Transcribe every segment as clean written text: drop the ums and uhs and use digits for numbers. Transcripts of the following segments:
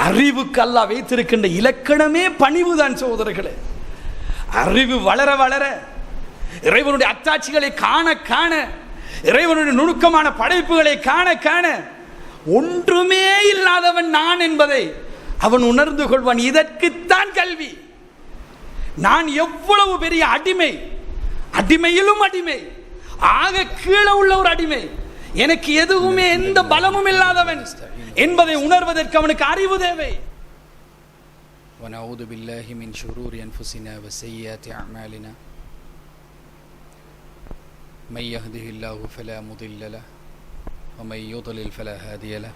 அறிவுக்கு அல்லாஹ் வைத்திருக்கின்ற இலக்கணமே பணிவுதான் சகோதரர்களே. அறிவு வளர வளர, இறைவனுடைய அத்தாட்சிகளை காண காண, இறைவனுடைய நுணுக்கமான படைப்புகளை காண காண, ஒன்றுமே இல்லாதவன் நான் என்பதை அவன் உணர்ந்து கொள்வான். இதற்குத்தான் கல்வி. நான் எவ்வளவு பெரிய அடிமை, அடிமையிலும் அடிமை, ஆக கீழே உள்ள ஒரு அடிமை, எனக்கு எதுவுமே எந்த பலமும் இல்லாதவன் என்பதை உணர்வதற்கு அவனுக்கு அறிவு தேவை. ونعوذ بالله من شرور أنفسنا وسيئات أعمالنا من يهده الله فلا مضل له ومن يضلل فلا هادي له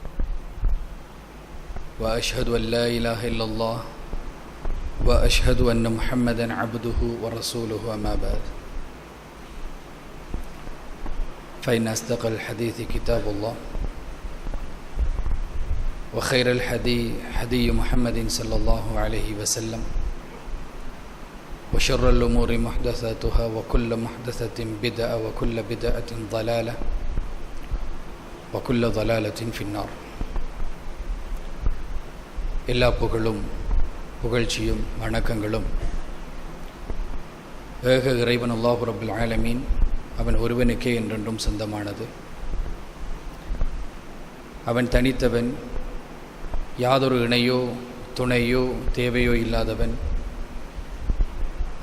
وأشهد أن لا إله إلا الله وأشهد أن محمدا عبده ورسوله أما بعد فإن أصدق الحديث كتاب الله وخير الحدي حدي محمد صلى الله عليه وسلم وشر الأمور محدثاتها وكل محدثة بدعة وكل بدعة ضلالة وكل ضلالة في النار. எல்லா புகழும் புகழ்ச்சியும் வணக்கங்களும் ஏக இறைவன் அல்லாஹ் ரப்பல் ஆலமீன் அவன் ஒருவனுக்கே என்றென்றும் சொந்தமானது. அவன் தனித்தவன், யாதொரு இணையோ துணையோ தேவையோ இல்லாதவன்.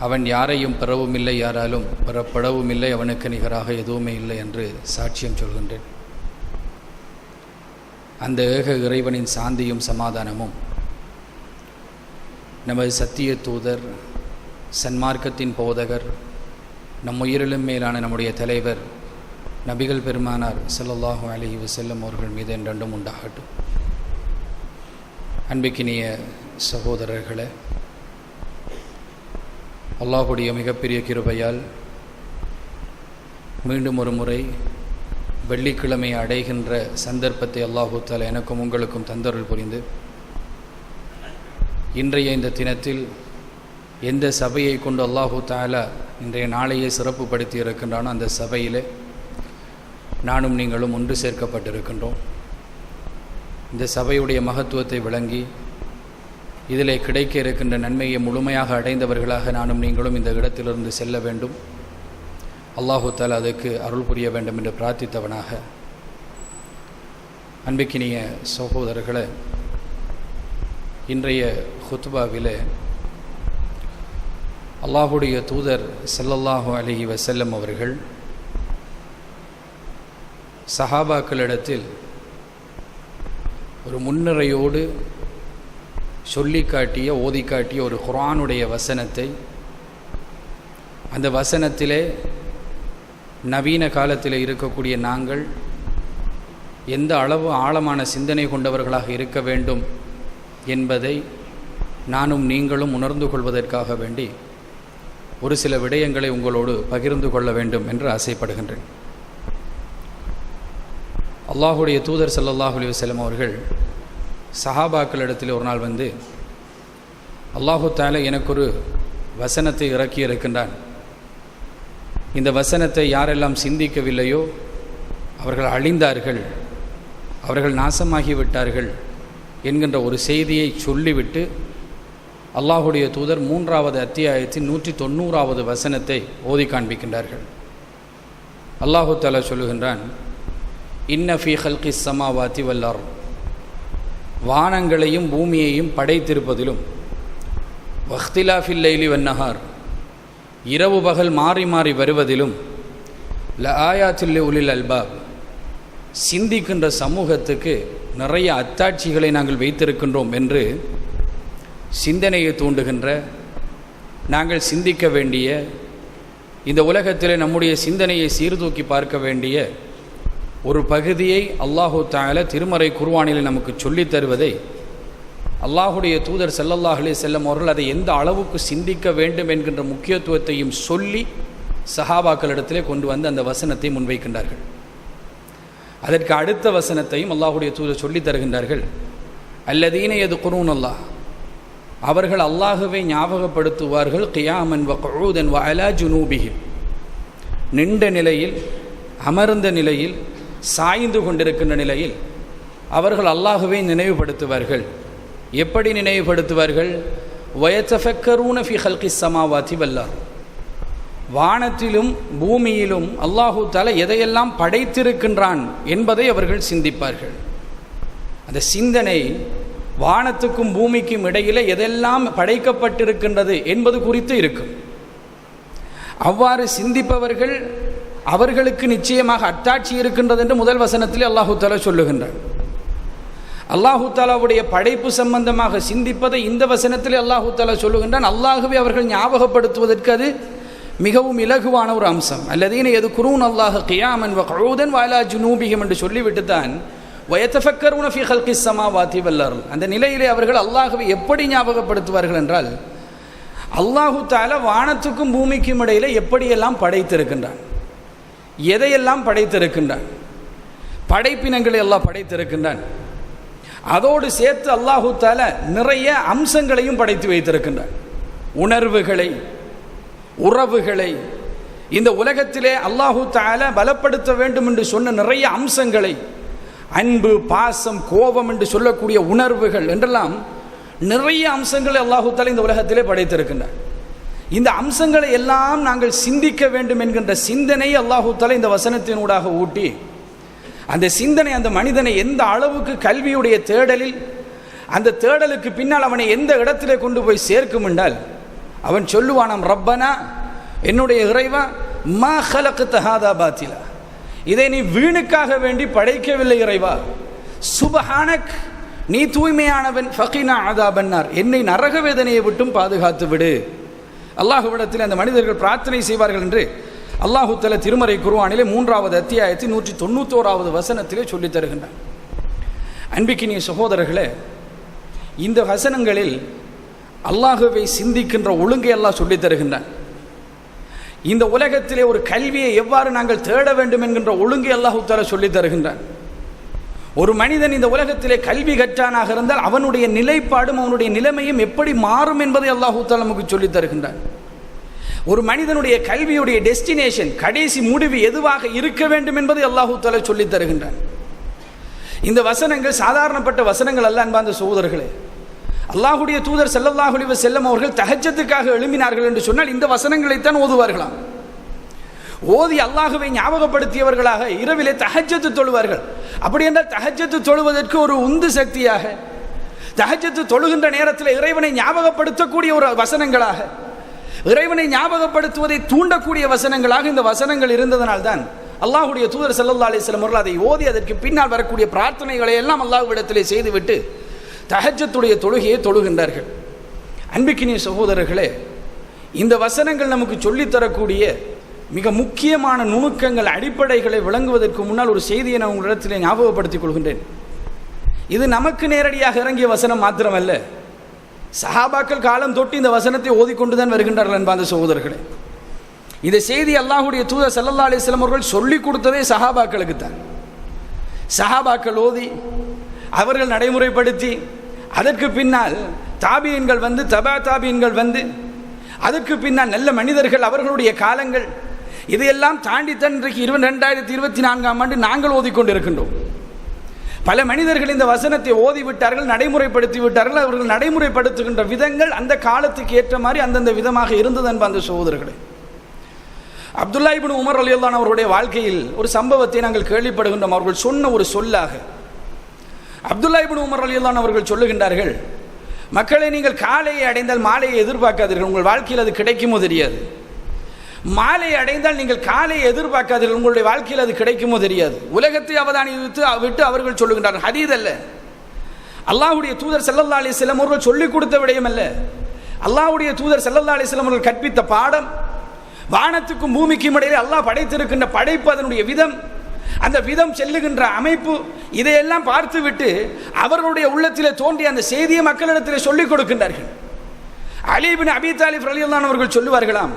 அவன் யாரையும் பெறவும் இல்லை, யாராலும் பெறப்படவும் இல்லை, அவனுக்கு நிகராக எதுவுமே இல்லை என்று சாட்சியம் சொல்கின்றேன். அந்த ஏக இறைவனின் சாந்தியும் சமாதானமும் நமது சத்திய தூதர், சன்மார்க்கத்தின் போதகர், நம் உயிரிலும் மேலான நம்முடைய தலைவர் நபிகள் பெருமானார் ஸல்லல்லாஹு அலைஹி வஸல்லம் அவர்கள் மீது என்றென்றும் உண்டாகட்டும். அன்பிக்கினிய சகோதரர்களே, அல்லாஹுடைய மிகப்பெரிய கிருபையால் மீண்டும் ஒரு முறை வெள்ளிக்கிழமை அடைகின்ற சந்தர்ப்பத்தை அல்லாஹு தஆலா எனக்கும் உங்களுக்கும் தந்தருள் புரிந்து, இன்றைய இந்த தினத்தில் எந்த சபையை கொண்டு அல்லாஹு தஆலா இன்றைய நாளையை சிறப்புப்படுத்தி இருக்கின்றானோ அந்த சபையிலே நானும் நீங்களும் ஒன்று சேர்க்கப்பட்டிருக்கின்றோம். இந்த சபையுடைய மகத்துவத்தை விளங்கி இதிலே கிடைக்க இருக்கின்ற நன்மையை முழுமையாக அடைந்தவர்களாக நானும் நீங்களும் இந்த இடத்திலிருந்து செல்ல வேண்டும். அல்லாஹு தஆலா அதுக்கு அருள் புரிய வேண்டும் என்று பிரார்த்தித்தவனாக, அன்பிக்கினிய சகோதரர்களே, இன்றைய ஹுத்பாவிலே அல்லாஹுடைய தூதர் ஸல்லல்லாஹு அலைஹி வஸல்லம் அவர்கள் சஹாபாக்களிடத்தில் ஒரு முன்னுரையோடு சொல்லி காட்டிய, ஓதி காட்டிய ஒரு குர்ஆனுடைய வசனத்தை, அந்த வசனத்திலே நவீன காலத்தில் இருக்கக்கூடிய நாங்கள் எந்த அளவு ஆழமான சிந்தனை கொண்டவர்களாக இருக்க வேண்டும் என்பதை நானும் நீங்களும் உணர்ந்து கொள்வதற்காக வேண்டி ஒரு சில விடயங்களை உங்களோடு பகிர்ந்து கொள்ள வேண்டும் என்று ஆசைப்படுகின்றேன். அல்லாஹுடைய தூதர் ஸல்லல்லாஹு அலைஹி வஸல்லம் அவர்கள் சஹாபாக்களிடத்தில் ஒரு நாள் வந்து, அல்லாஹு தஆலா எனக்கொரு வசனத்தை இறக்கி இருக்கின்றான், இந்த வசனத்தை யாரெல்லாம் சிந்திக்கவில்லையோ அவர்கள் அழிந்தார்கள், அவர்கள் நாசமாகிவிட்டார்கள் என்கின்ற ஒரு செய்தியை சொல்லிவிட்டு அல்லாஹுடைய தூதர் 3வது அத்தியாயத்தின் 190வது வசனத்தை ஓதி காண்பிக்கின்றார்கள். அல்லாஹு தஆலா சொல்லுகின்றான், இன்ன ஃபீ ஹல்கிஸ் ஸமாவாதி வல் அர்த், வானங்களையும் பூமியையும் படைத்திருப்பதிலும், வக்திலாஃபில் லைலி வன்னஹார், இரவு பகல் மாறி மாறி வருவதிலும், லஆயாத்துல் லிஉலில் அல்பாப், சிந்திக்கின்ற சமூகத்துக்கு நிறைய அத்தாட்சிகளை நாங்கள் வைத்திருக்கின்றோம் என்று சிந்தனையை தூண்டுகின்ற, நாங்கள் சிந்திக்க வேண்டிய, இந்த உலகத்தில் நம்முடைய சிந்தனையை சீர்தூக்கி பார்க்க வேண்டிய ஒரு பகுதியை அல்லாஹு தஆலா திருமறை குர்ஆனில் நமக்கு சொல்லித் தருவதை அல்லாஹுடைய தூதர் ஸல்லல்லாஹு அலைஹி வஸல்லம் அவர்கள் அதை எந்த அளவுக்கு சிந்திக்க வேண்டும் என்கின்ற முக்கியத்துவத்தையும் சொல்லி சஹாபாக்களிடத்திலே கொண்டு வந்து அந்த வசனத்தை முன்வைக்கின்றார்கள். அதற்கு அடுத்த வசனத்தையும் அல்லாஹுடைய தூதர் சொல்லித் தருகின்றார்கள். அல்லதீன யதுகுரூனல்லாஹ், அவர்கள் அல்லாஹுவை ஞாபகப்படுத்துவார்கள், கியாமன் வ குஊதன் வ அலா ஜுனூபிஹிம், நின்ற நிலையில், அமர்ந்த நிலையில், சாய்ந்து கொண்டிருக்கின்ற நிலையில் அவர்கள் அல்லாஹுவை நினைவுபடுத்துவார்கள். எப்படி நினைவுபடுத்துவார்கள்? வயத்தஃபக்கரூன ஃபி ஹல்கிஸ் ஸமாவாதி வல் அர்த், வானத்திலும் பூமியிலும் அல்லாஹு தஆலா எதையெல்லாம் படைத்திருக்கின்றான் என்பதை அவர்கள் சிந்திப்பார்கள். அந்த சிந்தனை வானத்துக்கும் பூமிக்கும் இடையிலே எதெல்லாம் படைக்கப்பட்டிருக்கின்றது என்பது குறித்து இருக்கும். அவ்வாறு சிந்திப்பவர்கள் அவர்களுக்கு நிச்சயமாக அத்தாட்சி இருக்கின்றது என்று முதல் வசனத்தில் அல்லாஹு தஆலா சொல்லுகின்றார். அல்லாஹு தஆலாவுடைய படைப்பு சம்பந்தமாக சிந்திப்பதை இந்த வசனத்தில் அல்லாஹு தஆலா சொல்லுகின்றான். அல்லாஹுவை அவர்கள் ஞாபகப்படுத்துவதற்கு அது மிகவும் இலகுவான ஒரு அம்சம். அல்லதீன யذ்குரூன அல்லாஹ கியாமன் வ குஊதன் வ அலா ஜுனூபிஹிம் என்று சொல்லிவிட்டு தான் வயத்தஃபக்கரூன ஃபீ ஹல்கிஸ் ஸமாவாதி வல் அர்த், அந்த நிலையிலே அவர்கள் அல்லாஹுவை எப்படி ஞாபகப்படுத்துவார்கள் என்றால், அல்லாஹு தஆலா வானத்துக்கும் பூமிக்கும் இடையிலே எப்படியெல்லாம் படைத்திருக்கின்றான், எதையெல்லாம் படைத்திருக்கின்றான், படைப்பினங்களை எல்லாம் படைத்திருக்கின்றான். அதோடு சேர்த்து அல்லாஹு தஆலா நிறைய அம்சங்களையும் படைத்து வைத்திருக்கின்றான். உணர்வுகளை, உறவுகளை, இந்த உலகத்திலே அல்லாஹு தஆலா பலப்படுத்த வேண்டும் என்று சொன்ன நிறைய அம்சங்களை, அன்பு, பாசம், கோபம் என்று சொல்லக்கூடிய உணர்வுகள் என்றெல்லாம் நிறைய அம்சங்களை அல்லாஹு தஆலா இந்த உலகத்திலே படைத்திருக்கின்றார். இந்த அம்சங்களை எல்லாம் நாங்கள் சிந்திக்க வேண்டும் என்கின்ற சிந்தனை அல்லாஹு தஆலா இந்த வசனத்தினூடாக ஊட்டி, அந்த சிந்தனை அந்த மனிதனை எந்த அளவுக்கு கல்வியுடைய தேடலில், அந்த தேடலுக்கு பின்னால் அவனை எந்த இடத்திலே கொண்டு போய் சேர்க்கும் என்றால், அவன் சொல்லுவானாம், ரப்பனா, என்னுடைய இறைவா, மா ஹலக்த ஹாதா பாத்திலா, இதை நீ வீணுக்காக வேண்டி படைக்கவில்லை இறைவா. சுபஹானக், நீ தூய்மையானவன். ஃபகினா அதாபன்னார், என்னை நரக வேதனையை விட்டும் பாதுகாத்து விடு. அல்லாஹ்விடத்தில் அந்த மனிதர்கள் பிரார்த்தனை செய்வார்கள் என்று அல்லாஹு தஆலா திருமறை குர்ஆனிலே 3வது அத்தியாயத்தில் 191வது வசனத்திலே சொல்லித் தருகின்றார். அன்பிக்கினிய சகோதரர்களே, இந்த வசனங்களில் அல்லாஹுவை சிந்திக்கின்ற ஒழுங்கை அல்லாஹ் சொல்லித் தருகின்றான். இந்த உலகத்திலே ஒரு கல்வியை எவ்வாறு நாங்கள் தேட வேண்டும் என்கின்ற ஒழுங்கை அல்லாஹு தஆலா சொல்லித் தருகின்றான். ஒரு மனிதன் இந்த உலகத்திலே கல்வி கற்றானாக இருந்தால் அவனுடைய நிலைப்பாடும் அவனுடைய நிலைமையும் எப்படி மாறும் என்பதை அல்லாஹு தஆலா நமக்கு சொல்லித் தருகின்றான். ஒரு மனிதனுடைய கல்வியுடைய டெஸ்டினேஷன், கடைசி முடிவு எதுவாக இருக்க வேண்டும் என்பதை அல்லாஹு தஆலா சொல்லித் தருகின்றான். இந்த வசனங்கள் சாதாரணப்பட்ட வசனங்கள் அல்ல அன்பார்ந்த சகோதரர்களே. அல்லாஹுடைய தூதர் ஸல்லல்லாஹு அலைஹி வஸல்லம் அவர்கள் தஹஜ்ஜுக்காக எழும்பினார்கள் என்று சொன்னால் இந்த வசனங்களைத்தான் ஓதுவார்களாம். ஓதி அல்லாஹுவை ஞாபகப்படுத்தியவர்களாக இரவிலே தஹஜ்ஜத் தொழுவார்கள். அப்படி என்றால் தஹஜ்ஜத் தொழுவதற்கு ஒரு உந்து சக்தியாக, தஹஜ்ஜத் தொழுகின்ற நேரத்தில் இறைவனை ஞாபகப்படுத்தக்கூடிய ஒரு வசனங்களாக, இறைவனை ஞாபகப்படுத்துவதை தூண்டக்கூடிய வசனங்களாக இந்த வசனங்கள் இருந்ததனால்தான் அல்லாஹுடைய தூதர் ஸல்லல்லாஹு அலைஹி வஸல்லம் அவர்கள் அதை ஓதி அதற்கு பின்னால் வரக்கூடிய பிரார்த்தனைகளை எல்லாம் அல்லாஹ்விடத்திலே செய்துவிட்டு தஹஜ்ஜத்துடைய தொழுகையை தொழுகின்றார்கள். அன்பிக்கினிய சகோதரர்களே, இந்த வசனங்கள் நமக்கு சொல்லித்தரக்கூடிய மிக முக்கியமான நுணுக்கங்கள், அடிப்படைகளை விளங்குவதற்கு முன்னால் ஒரு செய்தியை நான் உங்களிடத்திலே ஞாபகப்படுத்திக் கொள்கின்றேன். இது நமக்கு நேரடியாக இறங்கிய வசனம் மாத்திரமல்ல, சஹாபாக்கள் காலம் தொட்டு இந்த வசனத்தை ஓதிக்கொண்டுதான் வருகின்றார்கள் அன்பார்ந்த சகோதரர்களே. இந்த செய்தி அல்லாஹுடைய தூதர் ஸல்லல்லாஹு அலைஹி வஸல்லம் அவர்கள் சொல்லிக் கொடுத்ததே சஹாபாக்களுக்கு தான். சஹாபாக்கள் ஓதி அவர்கள் நடைமுறைப்படுத்தி அதற்கு பின்னால் தாபியன்கள் வந்து, தபா தாபியன்கள் வந்து, அதற்கு பின்னால் நல்ல மனிதர்கள் அவர்களுடைய காலங்கள், இதையெல்லாம் தாண்டித்தான் இன்றைக்கு 2024ஆம் ஆண்டு நாங்கள் ஓதிக்கொண்டிருக்கின்றோம். பல மனிதர்கள் இந்த வசனத்தை ஓதிவிட்டார்கள், நடைமுறைப்படுத்தி விட்டார்கள். அவர்கள் நடைமுறைப்படுத்துகின்ற விதங்கள் அந்த காலத்துக்கு ஏற்ற மாதிரி அந்தந்த விதமாக இருந்தது அன்பார்ந்த சகோதரர்களே. அப்துல்லா இப்னு உமர் ரலியல்லாஹு அன்ஹு அவருடைய வாழ்க்கையில் ஒரு சம்பவத்தை நாங்கள் கேள்விப்படுகின்றோம். அவர்கள் சொன்ன ஒரு சொல்லாக அப்துல்லா இப்னு உமர் ரலியல்லாஹு அன்ஹு அவர்கள் சொல்லுகின்றார்கள், மக்களை, நீங்கள் காலையை அடைந்தால் மாலையை எதிர்பார்க்காதீர்கள், உங்கள் வாழ்க்கையில் அது கிடைக்குமோ தெரியாது. மாலையை அடைந்தால் நீங்கள் காலையை எதிர்பார்க்காதீர்கள், உங்களுடைய வாழ்க்கையில் அது கிடைக்குமோ தெரியாது. உலகத்தை அவதானித்து விட்டு அவர்கள் சொல்லுகின்றார்கள். ஹதீஸ் அல்ல, அல்லாஹ்வுடைய தூதர் ஸல்லல்லாஹு அலைஹி வஸல்லம் அவர்கள் சொல்லிக் கொடுத்த விடயம் அல்ல. அல்லாஹ்வுடைய தூதர் ஸல்லல்லாஹு அலைஹி வஸல்லம் அவர்கள் கற்பித்த பாடம், வானத்துக்கும் பூமிக்கும் இடையிலே அல்லாஹ் படைத்திருக்கின்ற படைப்பு, அதனுடைய விதம், அந்த விதம் செல்லுகின்ற அமைப்பு, இதையெல்லாம் பார்த்துவிட்டு அவர்களுடைய உள்ளத்திலே தோன்றிய அந்த செய்தியை மக்களிடத்திலே சொல்லிக் கொடுக்கின்றார்கள். அலி இப்னு அபீ தாலிப் ரலியல்லாஹு அன்ஹு அவர்கள் சொல்லுவார்களாம்,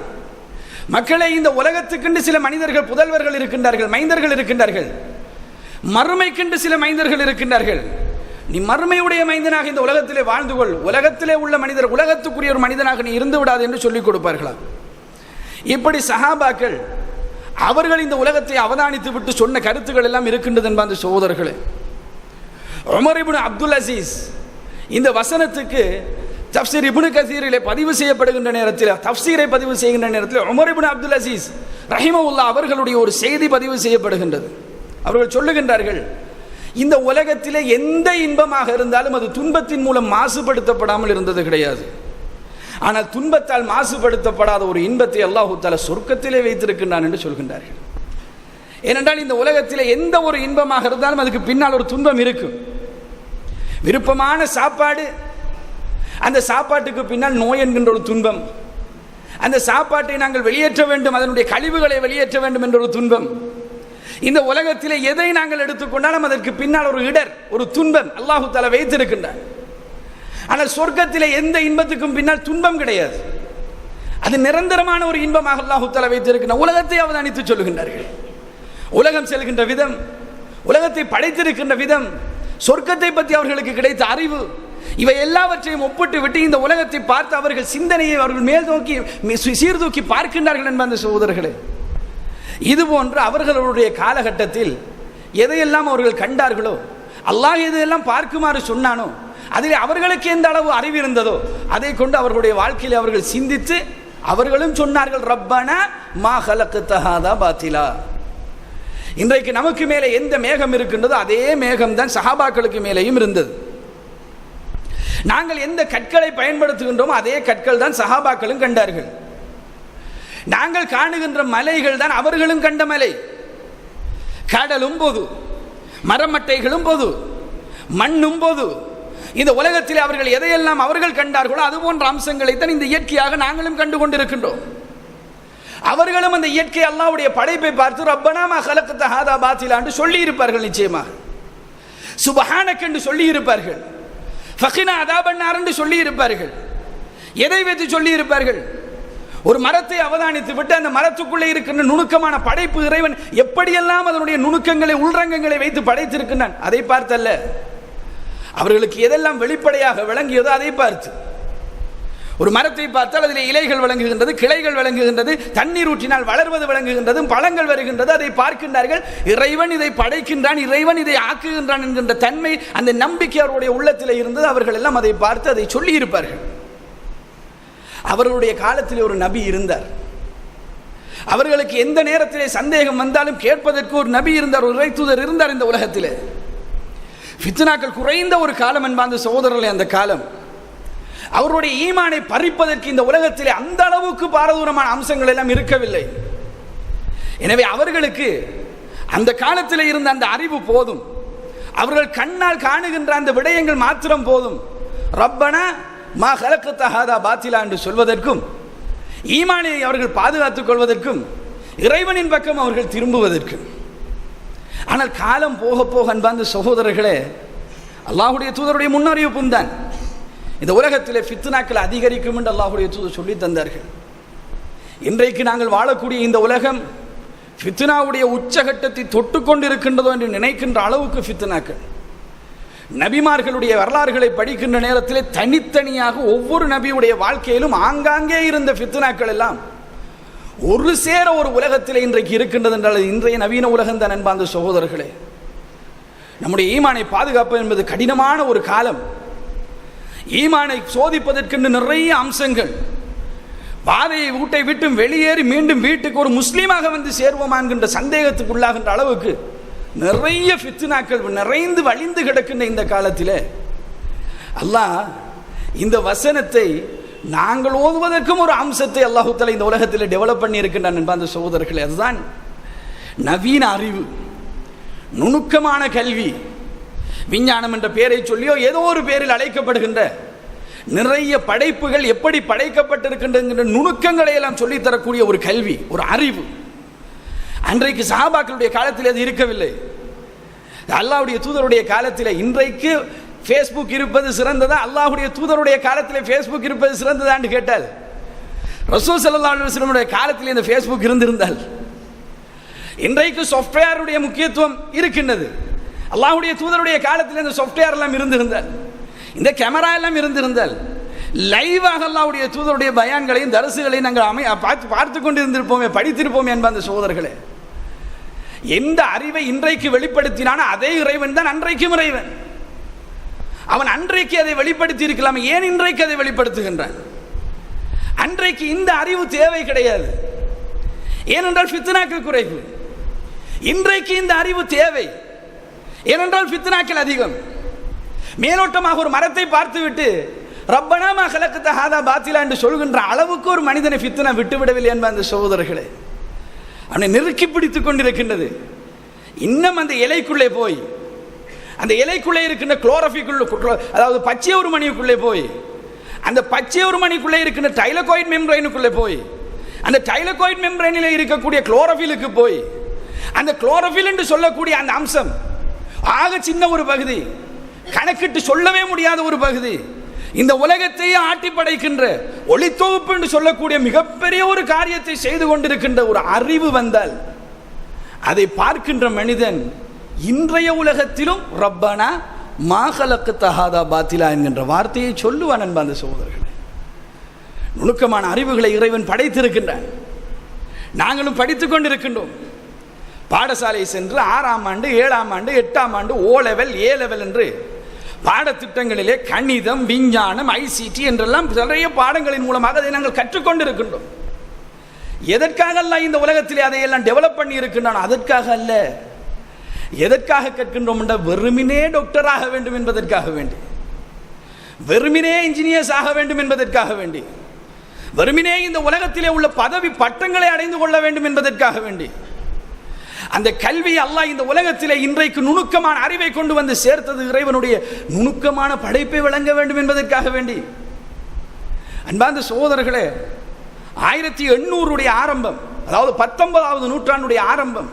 மக்களே, இந்த உலகத்துக்கென்று சில மனிதர்கள், புதல்வர்கள் இருக்கின்றார்கள், மைந்தர்கள் இருக்கின்றார்கள். மறுமைக்கென்று சில மைந்தர்கள் இருக்கின்றார்கள். நீ மறுமையுடைய மைந்தனாக இந்த உலகத்திலே வாழ்ந்து கொள், உலகத்திலே உள்ள மனிதர், உலகத்துக்குரிய ஒரு மனிதனாக நீ இருந்து விடாது என்று சொல்லிக் கொடுப்பார்களாம். இப்படி சஹாபாக்கள் அவர்கள் இந்த உலகத்தை அவதானித்து விட்டு சொன்ன கருத்துக்கள் எல்லாம் இருக்கின்றது என்பது சகோதரர்களே. உமர் இப்னு அப்துல் அசீஸ் இந்த வசனத்துக்கு தஃப்சீர் இப்னு கஸீரிலே பதிவு செய்யப்படுகின்ற நேரத்தில், தஃப்சீரை பதிவு செய்கின்ற நேரத்தில் உமர் இப்னு அப்துல் அசீஸ் ரஹிமஹுல்லாஹ் அவர்களுடைய ஒரு செய்தி பதிவு செய்யப்படுகின்றது. அவர்கள் சொல்லுகின்றார்கள், இந்த உலகத்திலே எந்த இன்பமாக இருந்தாலும் அது துன்பத்தின் மூலம் மாசுபடுத்தப்படாமல் இருந்தது கிடையாது. ஆனால் துன்பத்தால் மாசுபடுத்தப்படாத ஒரு இன்பத்தை அல்லாஹ் தஆலா சொர்க்கத்திலே வைத்திருக்கின்றான் என்று சொல்கின்றார்கள். ஏனென்றால் இந்த உலகத்திலே எந்த ஒரு இன்பமாக இருந்தாலும் அதுக்கு பின்னால் ஒரு துன்பம் இருக்கும். விருப்பமான சாப்பாடு, அந்த சாப்பாட்டுக்கு பின்னால் நோய் என்கின்ற ஒரு துன்பம். அந்த சாப்பாட்டை நாங்கள் வெளியேற்ற வேண்டும், அதனுடைய கழிவுகளை வெளியேற்ற வேண்டும் என்ற ஒரு துன்பம். இந்த உலகத்திலே எதை நாங்கள் எடுத்துக்கொண்டாலும் அதற்கு பின்னால் ஒரு இடர், ஒரு துன்பம் அல்லாஹ் தஆலா வைத்திருக்கின்றான். ஆனால் சொர்க்கத்திலே எந்த இன்பத்துக்கும் பின்னால் துன்பம் கிடையாது. அது நிரந்தரமான ஒரு இன்பமாக அல்லாஹ் தஆலா வைத்திருக்கின்றான். உலகத்தை அவதானித்து சொல்லுகின்றார்கள். உலகம் செல்கின்ற விதம், உலகத்தை படைத்திருக்கின்ற விதம், சொர்க்கத்தை பற்றி அவர்களுக்கு கிடைத்த அறிவு, இவை எல்லாவற்றையும் ஒப்பிட்டு விட்டு இந்த உலகத்தை பார்த்து அவர்கள் சிந்தனையை அவர்கள் மேல் நோக்கி சீர்தூக்கி பார்க்கின்றார்கள் என்ப அந்த சகோதரர்களே. இது போன்று அவர்களுடைய காலகட்டத்தில் எதையெல்லாம் அவர்கள் கண்டார்களோ, அல்லாஹ் எதையெல்லாம் பார்க்குமாறு சொன்னானோ, அதில் அவர்களுக்கு எந்த அளவு அறிவு இருந்ததோ அதை கொண்டு அவர்களுடைய வாழ்க்கையில் அவர்கள் சிந்தித்து அவர்களும் சொன்னார்கள், ரப்பனா மா ஹலக்த ஹாதா பாத்திலா. இன்றைக்கு நமக்கு மேலே எந்த மேகம் இருக்கின்றதோ அதே மேகம்தான் சஹாபாக்களுக்கு மேலேயும் இருந்தது. நாங்கள் எந்த கற்களை பயன்படுத்துகின்றோமோ அதே கற்கள் தான் சஹாபாக்களும் கண்டார்கள். நாங்கள் காணுகின்ற மலைகள் தான் அவர்களும் கண்ட மலை. கடலும் பொது, மரமட்டைகளும் பொது, மண்ணும் பொது. இந்த உலகத்தில் அவர்கள் எதையெல்லாம் அவர்கள் கண்டார்களோ அது போன்ற அம்சங்களைத்தான் இந்த இயற்கையாக நாங்களும் கண்டு கொண்டிருக்கின்றோம். அவர்களும் அந்த இயற்கை அல்லாஹ்வுடைய படைப்பை பார்த்து ரப்பனா மா ஹலக்த ஹாதா பாத்திலா என்று சொல்லி இருப்பார்கள். நிச்சயமாக சுப்ஹானக் என்று சொல்லி இருப்பார்கள். ஃபகினா அதாபன்னார் என்று சொல்லி இருப்பார்கள். எதை வைத்து சொல்லி இருப்பார்கள்? ஒரு மரத்தை அவதானித்து விட்டு அந்த மரத்துக்குள்ளே இருக்கின்ற நுணுக்கமான படைப்பு இறைவன் எப்படியெல்லாம் அதனுடைய நுணுக்கங்களை உள்ரங்கங்களை வைத்து படைத்திருக்கின்றான் அதை பார்த்தல்ல. அவர்களுக்கு எதெல்லாம் வெளிப்படையாக விளங்கியதோ அதை பார்த்து, ஒரு மரத்தை பார்த்தால் அதில் இலைகள் விளங்குகின்றது, கிளைகள் விளங்குகின்றது, தண்ணீர் ஊற்றினால் வளர்வது விளங்குகின்றது, பழங்கள் வருகின்றது, அதை பார்க்கின்றார்கள். இறைவன் இதை படைக்கின்றான், இறைவன் இதை ஆக்குகின்றான் என்கின்ற தன்மை அந்த நம்பிக்கை அவருடைய உள்ளத்தில் இருந்தது. அவர்கள் எல்லாம் அதை பார்த்து அதை சொல்லி இருப்பார்கள். அவர்களுடைய காலத்தில் ஒரு நபி இருந்தார். அவர்களுக்கு எந்த நேரத்திலே சந்தேகம் வந்தாலும் கேட்பதற்கு ஒரு நபி இருந்தார், ஒரு இறைத்தூதர் இருந்தார். இந்த உலகத்தில் ஃபித்னாக்கள் குறைந்த ஒரு காலம் என்பார்ந்த சகோதரர்களே, அந்த காலம் அவருடைய ஈமானை பறிப்பதற்கு இந்த உலகத்திலே அந்த அளவுக்கு பாரதூரமான அம்சங்கள் எல்லாம் இருக்கவில்லை. எனவே அவர்களுக்கு அந்த காலத்தில் இருந்த அந்த அறிவு போதும், அவர்கள் கண்ணால் காணுகின்ற அந்த விடயங்கள் மாத்திரம் போதும். ரப்பனா மா ஹலக்த ஹாதா பாத்திலா என்று சொல்வதற்கும், ஈமானை அவர்கள் பாதுகாத்துக் கொள்வதற்கும், இறைவனின் பக்கம் அவர்கள் திரும்புவதற்கும். ஆனால் காலம் போக போக அன்பார்ந்த சகோதரர்களே, அல்லாஹ்வுடைய தூதருடைய முன்னறிவிப்பும் தான் இந்த உலகத்திலே ஃபித்னாக்கள் அதிகரிக்கும் என்று அல்லாஹ்வுடைய தூதர் சொல்லி தந்தார்கள். இன்றைக்கு நாங்கள் வாழக்கூடிய இந்த உலகம் ஃபித்னாவுடைய உச்சகட்டத்தை தொட்டு கொண்டிருக்கின்றதோ என்று நினைக்கின்ற அளவுக்கு ஃபித்னாக்கள். நபிமார்களுடைய வரலாறுகளை படிக்கின்ற நேரத்திலே தனித்தனியாக ஒவ்வொரு நபியுடைய வாழ்க்கையிலும் ஆங்காங்கே இருந்த ஃபித்னாக்கள் எல்லாம் ஒரு சேர ஒரு உலகத்தில் இன்றைக்கு இருக்கின்றது என்றால் இன்றைய நவீன உலகம் தான் அன்பார்ந்த சகோதரர்களே. நம்முடைய ஈமானை பாதுகாப்பு என்பது கடினமான ஒரு காலம். ஈமானை சோதிப்பதற்கென்று நிறைய அம்சங்கள். பாதையை வீட்டை விட்டு வெளியேறி மீண்டும் வீட்டுக்கு ஒரு முஸ்லீமாக வந்து சேர்வோமா என்கின்ற சந்தேகத்துக்கு உள்ளாகின்ற அளவுக்கு நிறைய ஃபித்னாக்கள் நிறைந்து வழிந்து கிடக்கின்ற இந்த காலத்தில் அல்லாஹ் இந்த வசனத்தை நாங்கள் ஓதுவதற்கும் ஒரு அம்சத்தை அல்லாஹ் தஆலா இந்த உலகத்தில் டெவலப் பண்ணி இருக்கின்றான் என்பது சகோதரர்களே. அதுதான் நவீன அறிவு, நுணுக்கமான கல்வி. விஞ்ஞானம் என்ற பெயரை சொல்லியோ ஏதோ ஒரு பெயரில் அழைக்கப்படுகின்ற நிறைய படைப்புகள் எப்படி படைக்கப்பட்டிருக்கின்ற நுணுக்கங்களை எல்லாம் சொல்லித்தரக்கூடிய ஒரு கல்வி, ஒரு அறிவு. அன்றைக்கு சஹாபாக்களுடைய காலத்தில் அது இருக்கவில்லை. அல்லாஹ்வுடைய தூதருடைய காலத்தில் இன்றைக்கு ஃபேஸ்புக் இருப்பது சிறந்ததா, அல்லாஹ்வுடைய தூதருடைய காலத்தில் ஃபேஸ்புக் இருப்பது சிறந்ததான்னு கேட்டால், ரசூல் ஸல்லல்லாஹு அலைஹி வஸல்லம் காலத்தில் இந்த ஃபேஸ்புக் இருந்திருந்தால், இன்றைக்கு சாஃப்ட்வேருடைய முக்கியத்துவம் இருக்கின்றது. அல்லாஹ்வுடைய தூதருடைய காலத்தில் இந்த சாஃப்ட்வேர் எல்லாம் இருந்திருந்தால், இந்த கேமரா எல்லாம் இருந்திருந்தால், லைவாக அல்லாஹ்வுடைய தூதருடைய பயான்களையும் தரிசுகளையும் நாங்கள் பார்த்து கொண்டு இருந்திருப்போமே, படித்திருப்போமே என்ப அந்த சகோதரர்களே. எந்த அறிவை இன்றைக்கு வெளிப்படுத்தினானோ அதே இறைவன் தான் அன்றைக்கும் இறைவன். அவன் அன்றைக்கு அதை வெளிப்படுத்தி இருக்கலாம், ஏன் இன்றைக்கு அதை வெளிப்படுத்துகின்றான்? அன்றைக்கு இந்த அறிவு தேவை கிடையாது, ஏனென்றால் ஃபித்னாக்கள் குறைவு. இன்றைக்கு இந்த அறிவு தேவை, ஏனென்றால் ஃபித்னாக்கள் அதிகம். மேலோட்டமாக ஒரு மரத்தை பார்த்துவிட்டு ரப்பனா மா கலக்கத்த ஹாதா பாத்திலா என்று சொல்கின்ற அளவுக்கு ஒரு மனிதனை ஃபித்னா விட்டுவிடவில்லை என்ப அந்த சகோதரர்களே. அவனை நெருக்கி பிடித்துக் கொண்டிருக்கின்றது. இன்னும் அந்த இலைக்குள்ளே போய், அந்த இலைக்குள்ளே இருக்கின்ற குளோரோஃபிக்குள்ள, அதாவது பச்சை ஒரு மணிக்குள்ளே போய், அந்த பச்சை ஒரு மணிக்குள்ளே இருக்கின்ற டைலகாய்டு மெம்பரைனுக்குள்ளே போய், அந்த டைலகாய்டு மெம்பரைனில் இருக்கக்கூடிய குளோரோஃபிலுக்கு போய், அந்த குளோரோஃபில் என்று சொல்லக்கூடிய அந்த அம்சம் ஆக சின்ன ஒரு பகுதி, கணக்கிட்டு சொல்லவே முடியாத ஒரு பகுதி, இந்த உலகத்தையே ஆட்டி படைக்கின்ற ஒளித்தொகுப்பு என்று சொல்லக்கூடிய மிகப்பெரிய ஒரு காரியத்தை செய்து கொண்டிருக்கின்ற ஒரு அறிவு வந்தால், அதை பார்க்கின்ற மனிதன் இன்றைய உலகத்திலும் ரப்பனா மா கலக்கத்த ஹாதா பாத்திலா என்கின்ற வார்த்தையை சொல்லுவான் என்ப அந்த சகோதரர்களே. நுணுக்கமான அறிவுகளை இறைவன் படைத்திருக்கின்றான். நாங்களும் படித்துக் கொண்டிருக்கின்றோம். பாடசாலை சென்று 6ஆம் ஆண்டு 7ஆம் ஆண்டு 8ஆம் ஆண்டு ஓ லெவல் ஏ லெவல் என்று பாடத்திட்டங்களிலே கணிதம், விஞ்ஞானம், ஐசிடி என்றெல்லாம் நிறைய பாடங்களின் மூலமாக அதை நாங்கள் கற்றுக்கொண்டிருக்கின்றோம். எதற்காக அல்ல இந்த உலகத்திலே அதையெல்லாம் டெவலப் பண்ணி இருக்கின்றான்? அதற்காக அல்ல. எதற்காக கற்கின்றோம் என்றால் வெறுமினே டாக்டர் ஆக வேண்டும் என்பதற்காக வேண்டி, வெறுமினே இன்ஜினியர்ஸ் ஆக வேண்டும் என்பதற்காக வேண்டி, வெறுமினே இந்த உலகத்திலே உள்ள பதவி பட்டங்களை அடைந்து கொள்ள வேண்டும் என்பதற்காக வேண்டி அந்த கல்வி அல்லாஹ் இந்த உலகத்திலே இன்றைக்கு நுணுக்கமான அறிவை கொண்டு வந்து சேர்த்தது இறைவனுடைய நுணுக்கமான படைப்பை வழங்க வேண்டும் என்பதற்காக வேண்டி. அன்பார்ந்த சகோதரர்களே, 1800 ஆரம்பம், அதாவது 19வது நூற்றாண்டுடைய ஆரம்பம்,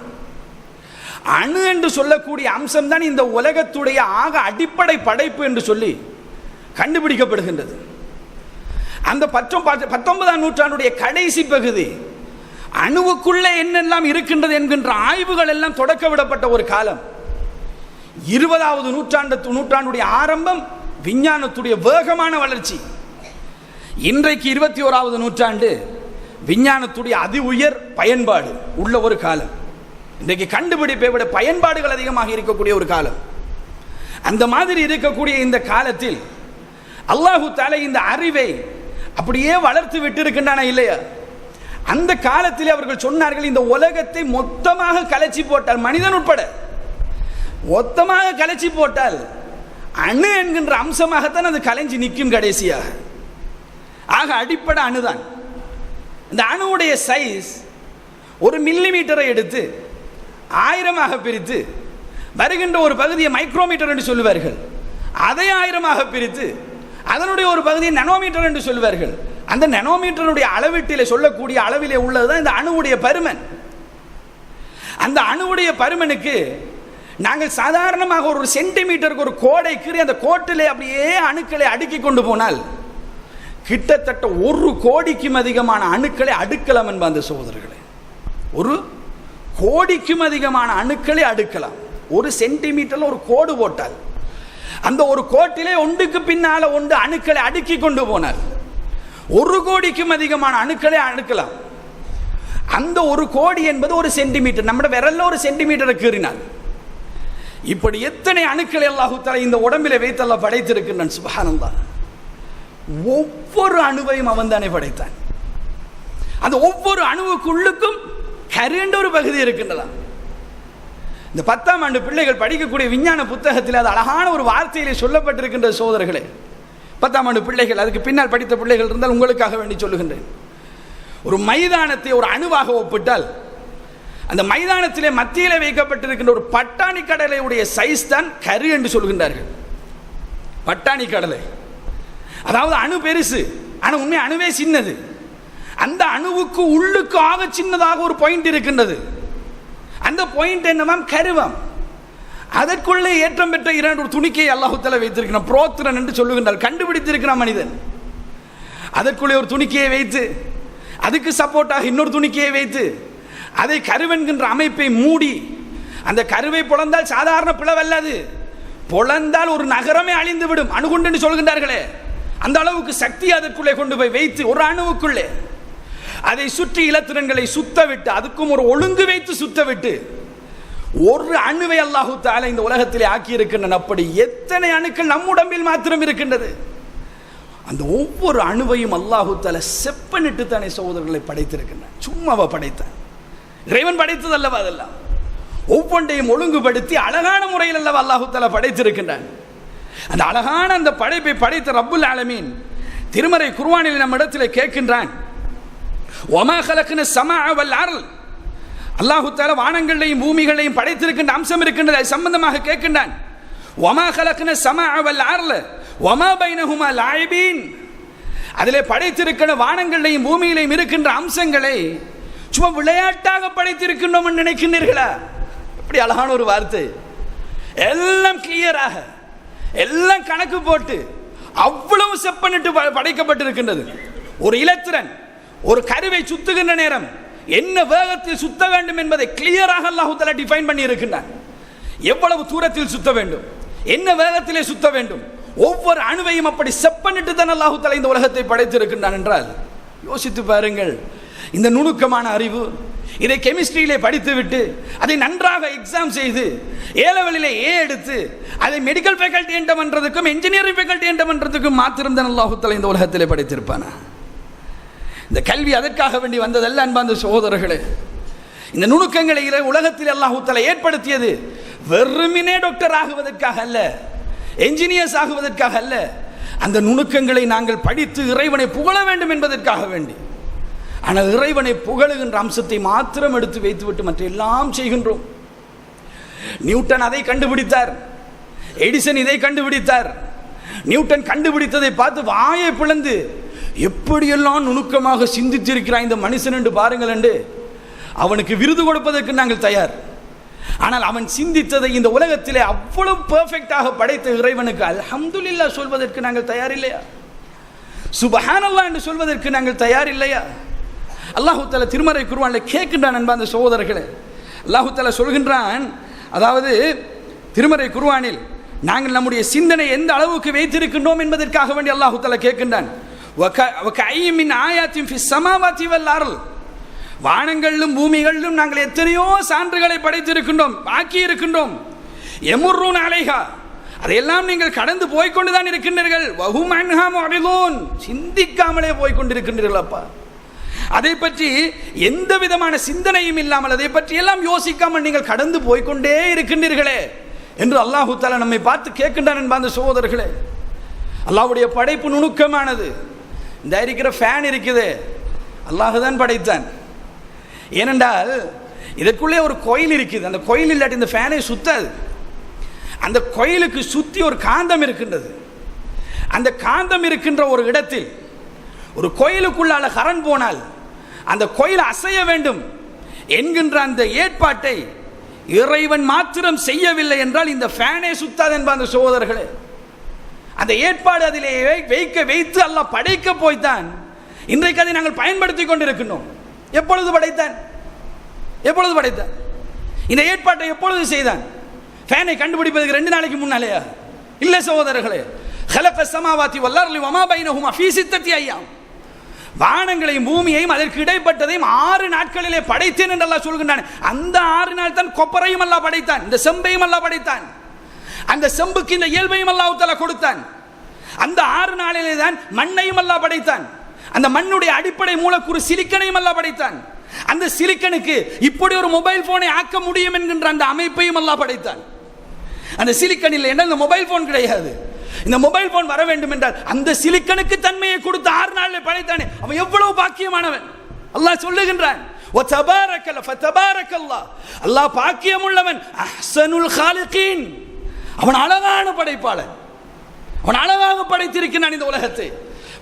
அணு என்று சொல்லக்கூடிய அம்சம் தான் இந்த உலகத்துடைய ஆக அடிப்படை படைப்பு என்று சொல்லி கண்டுபிடிக்கப்படுகின்றது. அந்த 19ஆம் நூற்றாண்டுடைய கடைசி பகுதி அணுவுக்குள்ளே என்னெல்லாம் இருக்கின்றது என்கின்ற ஆய்வுகள் எல்லாம் தொடக்க விடப்பட்ட ஒரு காலம். 20வது நூற்றாண்டுடைய ஆரம்பம், விஞ்ஞானத்துடைய வேகமான வளர்ச்சி. இன்றைக்கு 21வது நூற்றாண்டு விஞ்ஞானத்துடைய அதி உயர் பயன்பாடு உள்ள ஒரு காலம். இன்றைக்கு கண்டுபிடிப்பை விட பயன்பாடுகள் அதிகமாக இருக்கக்கூடிய ஒரு காலம். அந்த மாதிரி இருக்கக்கூடிய இந்த காலத்தில் அல்லாஹு தஆலா இந்த அறிவை அப்படியே வளர்த்து விட்டிருக்கின்றானா இல்லையா? அந்த காலத்தில் அவர்கள் சொன்னார்கள், இந்த உலகத்தை மொத்தமாக கலைச்சி போட்டால், மனிதன் உட்பட மொத்தமாக கலைச்சி போட்டால் அணு என்கின்ற அம்சமாகத்தான் அது கலைஞ்சி நிற்கும் கடைசியாக. ஆக அடிப்படை அணுதான். இந்த அணுவுடைய சைஸ் 1 மில்லிமீட்டரை எடுத்து 1000ஆக பிரித்து வருகின்ற ஒரு பகுதியை மைக்ரோமீட்டர் என்று சொல்லுவார்கள். அதை 1000ஆக பிரித்து அதனுடைய ஒரு பகுதியை நானோமீட்டர் என்று சொல்லுவார்கள். அந்த நானோமீட்டருடைய அளவீட்டிலே சொல்லக்கூடிய அளவிலே உள்ளதுதான் இந்த அணுவுடைய பருமன். அந்த அணுவுடைய பருமனுக்கு நாங்கள் சாதாரணமாக ஒரு சென்டிமீட்டருக்கு ஒரு கோடை கீறி அந்த கோட்டிலே அப்படியே அணுக்களை அடுக்கி கொண்டு போனால் கிட்டத்தட்ட 1 கோடிக்கும் அதிகமான அணுக்களை அடுக்கலாம் என்ப அந்த சகோதரர்களே. 1 கோடிக்கும் அதிகமான அணுக்களை அடுக்கலாம். 1 சென்டிமீட்டர்ல ஒரு கோடு போட்டால் அந்த ஒரு கோட்டிலே ஒன்றுக்கு பின்னால ஒன்று அணுக்களை அடுக்கி கொண்டு போனால் 1 கோடிக்கும் அதிகமான அணுக்களை அடுக்கலாம். அந்த 1 கோடி என்பது 1 சென்டிமீட்டர். நம்முடைய விரல்ல 1 சென்டிமீட்டரை கீறினால் இப்படி எத்தனை அணுக்களை அல்லாஹ் தஆலா இந்த உடம்பிலே வைத்து அல்லாஹ் படைத்திருக்கின்றான். சுப்ஹானல்லாஹ். ஒவ்வொரு அணுவையும் அவன் தானே படைத்தான். அந்த ஒவ்வொரு அணுவுக்குள்ளுக்கும் கருண்ட ஒரு பகுதி இருக்கின்றதா. இந்த 10ஆம் ஆண்டு பிள்ளைகள் படிக்கக்கூடிய விஞ்ஞான புத்தகத்தில் அது அழகான ஒரு வார்த்தையிலே சொல்லப்பட்டிருக்கின்ற சோதரர்களே. 10ஆம் ஆண்டு பிள்ளைகள், அதுக்கு பின்னால் படித்த பிள்ளைகள் இருந்தால் உங்களுக்காக வேண்டி சொல்லுகின்றேன். ஒரு மைதானத்தை ஒரு அணுவாக ஒப்பிட்டால் அந்த மைதானத்திலே மத்தியிலே வைக்கப்பட்டிருக்கின்ற ஒரு பட்டாணி கடலையுடைய சைஸ் தான் கரு என்று சொல்கின்றார்கள். பட்டாணி கடலை, அதாவது அணு பெருசு, ஆனால் உண்மை அணுவே சின்னது. அந்த அணுவுக்கு உள்ளுக்கு ஆக சின்னதாக ஒரு பாயிண்ட் இருக்கின்றது. அந்த பாயிண்ட் என்னவாம்? கருவம். அதற்குள்ளே ஏற்றம் பெற்ற 2 துணிக்கையை அல்லாஹ் தஆலா வைத்திருக்கிறான். புரோத்திரன் என்று சொல்லுகின்றார். கண்டுபிடித்திருக்கிறான் மனிதன். அதற்குள்ளே ஒரு துணிக்கையை வைத்து அதுக்கு சப்போர்ட்டாக இன்னொரு துணிக்கையை வைத்து அதை கருவென்கின்ற அமைப்பை மூடி அந்த கருவை பொளந்தால் சாதாரண பிளவல்லது, பொளந்தால் ஒரு நகரமே அழிந்து விடும். அணுகுண்டு என்று சொல்கின்றார்களே, அந்த அளவுக்கு சக்தி அதற்குள்ளே கொண்டு போய் வைத்து ஒரு அணுவுக்குள்ளே அதை சுற்றி இலத்திரன்களை சுத்த விட்டு அதுக்கும் ஒரு ஒழுங்கு வைத்து சுத்த விட்டு ஒரு அணுவை அல்லாஹு தஆலா இந்த உலகத்திலே ஆக்கி இருக்கின்றன. அப்படி எத்தனை அணுக்கள் நம் உடம்பில் மாத்திரம் இருக்கின்றது. அந்த ஒவ்வொரு அணுவையும் அல்லாஹு தஆலா செப்பனிட்டு தானே சகோதரர்களை படைத்திருக்கின்றான். சும்மாவா படைத்தான்? இறைவன் படைத்தது அல்லவா? அதெல்லாம் ஒவ்வொன்றையும் ஒழுங்குபடுத்தி அழகான முறையில் அல்லவா அல்லாஹு தஆலா படைத்திருக்கின்றான். அந்த அழகான அந்த படைப்பை படைத்த ரப்புல் ஆலமீன் திருமறை குர்ஆனில் நம்ம இடத்திலே கேட்கின்றான், வமா கலக்ன ஸமாஅ வல் அர்ல். அல்லாஹு தஆலா வானங்களையும் பூமிகளையும் படைத்திருக்கின்ற அம்சம் இருக்கின்றது. அது சம்பந்தமாக கேட்கின்றான், வமா கலக்ன ஸமாஅ வல் அர்ல் வமா பைனஹுமா லாயிபீன். அதிலே படைத்திருக்கிற வானங்களையும் பூமியிலையும் இருக்கின்ற அம்சங்களை சும்மா விளையாட்டாக படைத்திருக்கின்றோம் என்று நினைக்கின்றீர்களா? எப்படி அழகான ஒரு வார்த்தை! எல்லாம் கிளியராக, எல்லாம் கணக்கு போட்டு அவ்வளவு செப்பனிட்டு படைக்கப்பட்டிருக்கின்றது. ஒரு இலத்திரன் ஒரு கருவை சுத்துகின்ற நேரம் என்ன வேகத்தில் சுத்த வேண்டும் என்பதை கிளியராக அல்லாஹ் தஆலா டிஃபைன் பண்ணி இருக்கின்றான். எவ்வளவு தூரத்தில் சுத்த வேண்டும், என்ன வேகத்திலே சுத்த வேண்டும், ஒவ்வொரு அணுவையும் அப்படி செப்பனிட்டு தான் அல்லாஹ் தஆலா இந்த உலகத்தை படைத்திருக்கின்றான் என்றால் யோசித்து பாருங்கள். இந்த நுணுக்கமான அறிவு, இதை கெமிஸ்ட்ரியிலே படித்துவிட்டு அதை நன்றாக எக்ஸாம் செய்து ஏலவெளியிலே எடுத்து அதை மெடிக்கல் ஃபேக்கல்டி என்டம் பண்றதுக்கும் இன்ஜினியரிங் ஃபேக்கல்டி என்டம் பண்றதுக்கும் மாத்திரம் தான் அல்லாஹ் தஆலா இந்த உலகத்திலே படைத்திருப்பானா? இந்த கல்வி அதற்காக வேண்டி வந்ததல்ல அன்பார்ந்த சகோதரர்களே. இந்த நுணுக்கங்களை உலகத்தில் அல்லாஹ் தஆலா ஏற்படுத்தியது வெறுமனே டாக்டர் ஆகுவதற்காக அல்ல, என்ஜினியர்ஸ் ஆகுவதற்காக அல்ல. அந்த நுணுக்கங்களை நாங்கள் படித்து இறைவனை புகழ வேண்டும் என்பதற்காக வேண்டி. ஆனால் இறைவனை புகழுகின்ற அம்சத்தை மாத்திரம் எடுத்து வைத்துவிட்டு மற்ற எல்லாம் செய்கின்றோம். நியூட்டன் அதை கண்டுபிடித்தார், எடிசன் இதை கண்டுபிடித்தார். நியூட்டன் கண்டுபிடித்ததை பார்த்து வாயை பிளந்து எப்படியெல்லாம் நுணுக்கமாக சிந்தித்திருக்கிறான் இந்த மனுஷன் என்று பாருங்கள் என்று அவனுக்கு விருது கொடுப்பதற்கு நாங்கள் தயார். ஆனால் அவன் சிந்தித்ததை இந்த உலகத்திலே அவ்வளவு பெர்ஃபெக்டாக படைத்த இறைவனுக்கு அல்ஹம்துலில்லாஹ் சொல்வதற்கு நாங்கள் தயார் இல்லையா? சுப்ஹானல்லாஹ் என்று சொல்வதற்கு நாங்கள் தயார் இல்லையா? அல்லாஹ் தஆலா திருமறை குர்ஆனில் கேட்கின்றான் அன்பார்ந்த சகோதரர்களே. அல்லாஹ் தஆலா சொல்கின்றான், அதாவது திருமறை குர்ஆனில் நாங்கள் நம்முடைய சிந்தனை எந்த அளவுக்கு வைத்திருக்கின்றோம் என்பதற்காக வேண்டி அல்லாஹ் தஆலா கேட்கின்றான், வகஅய்யின் மின் ஆயாத்தின் ஃபிஸ் ஸமாவாதி வல் அர்ல். வானங்களிலும் பூமிகளிலும் நாங்கள் எத்தனையோ சான்றுகளை படைத்திருக்கின்றோம், ஆக்கி இருக்கின்றோம். யமுர்ரூன அலைஹா, அதையெல்லாம் நீங்கள் கடந்து போய்கொண்டுதான் இருக்கின்றீர்கள். வஹும் அன்ஹா முஅரிதூன், சிந்திக்காமலே போய்கொண்டிருக்கின்றீர்கள். அப்பா, அதை பற்றி எந்த விதமான சிந்தனையும் இல்லாமல், அதை பற்றி எல்லாம் யோசிக்காமல் நீங்கள் கடந்து போய்கொண்டே இருக்கின்றீர்களே என்று அல்லாஹ் தஆலா நம்மை பார்த்து கேட்கின்றான் என்பார்ந்த சகோதரர்களே. அல்லாஹ்வுடைய படைப்பு நுணுக்கமானது. இந்த இருக்கிற ஃபேன் இருக்குது, அல்லாஹ் தான் படைத்தான். ஏனென்றால் இதற்குள்ளே ஒரு கோயில் இருக்குது, அந்த கோயில் இல்லாட்டி இந்த ஃபேனை சுத்தாது. அந்த கோயிலுக்கு சுற்றி ஒரு காந்தம் இருக்கின்றது. அந்த காந்தம் இருக்கின்ற ஒரு இடத்தில் ஒரு கோயிலுக்குள்ளால கரண்ட் போனால் அந்த கோயில் அசைய வேண்டும் என்கின்ற அந்த ஏற்பாட்டை இறைவன் மாத்திரம் செய்யவில்லை என்றால் இந்த ஃபேனே சுத்தாது என்பார்ந்த சகோதரர்களே. அந்த ஏற்பாடு அதிலே வைத்து அல்லாஹ் படைக்க போய்தான் இன்றைக்கு அதை நாங்கள் பயன்படுத்தி கொண்டிருக்கின்றோம். எப்பொழுது படைத்தான்? எப்பொழுது படைத்தான்? இந்த ஏற்பாட்டை எப்பொழுது செய்தான்? ஃபேனை கண்டுபிடிப்பதற்கு 2 நாளைக்கு முன்னாலேயா? இல்லை சகோதரர்களே. خلق السماوات والارض وما بينهما في 6 ايام. வானங்களையும் பூமியையும் அதற்கு இடைப்பட்டதையும் 6 நாட்களிலே படைத்தேன் என்று அல்லாஹ் சொல்கின்றான். அந்த 6 நாள் தான் கொப்பரையும் அல்லாஹ் படைத்தான், இந்த செம்பையும் அல்லாஹ் படைத்தான், அந்த செம்புக்கு இந்த இயல்பையும் அல்லாஹ் தஆலா கொடுத்தான். அந்த 6 நாளிலே தான் மண்ணையும் அல்லாஹ் படைத்தான், அந்த மண்ணுடைய அடிப்படை மூலக்கூறு சிலிக்கனையும் அல்லாஹ் படைத்தான். அந்த சிலிக்கனுக்கு இப்படி ஒரு மொபைல் போனை ஆக்க முடியும் என்கின்ற அந்த அமைப்பையும் அல்லாஹ் படைத்தான். அந்த சிலிக்கன் இல்லை என்றால் இந்த மொபைல் போன் கிடையாது. இந்த மொபைல் போன் வர வேண்டும் என்றால் அந்த சிலிக்கனுக்கு தன்மையை கொடுத்து 6 நாளில் படைத்தானே, அவன் எவ்வளவு பாக்கியமானவன். அல்லாஹ் சொல்லுகின்றான், அல்லாஹ் பாக்கியம் உள்ளவன், அஹ்சனுல் காலிகீன், அவன் அழகான படைப்பாளன். அவன் அழகாக படைத்திருக்கிறான் இந்த உலகத்தை.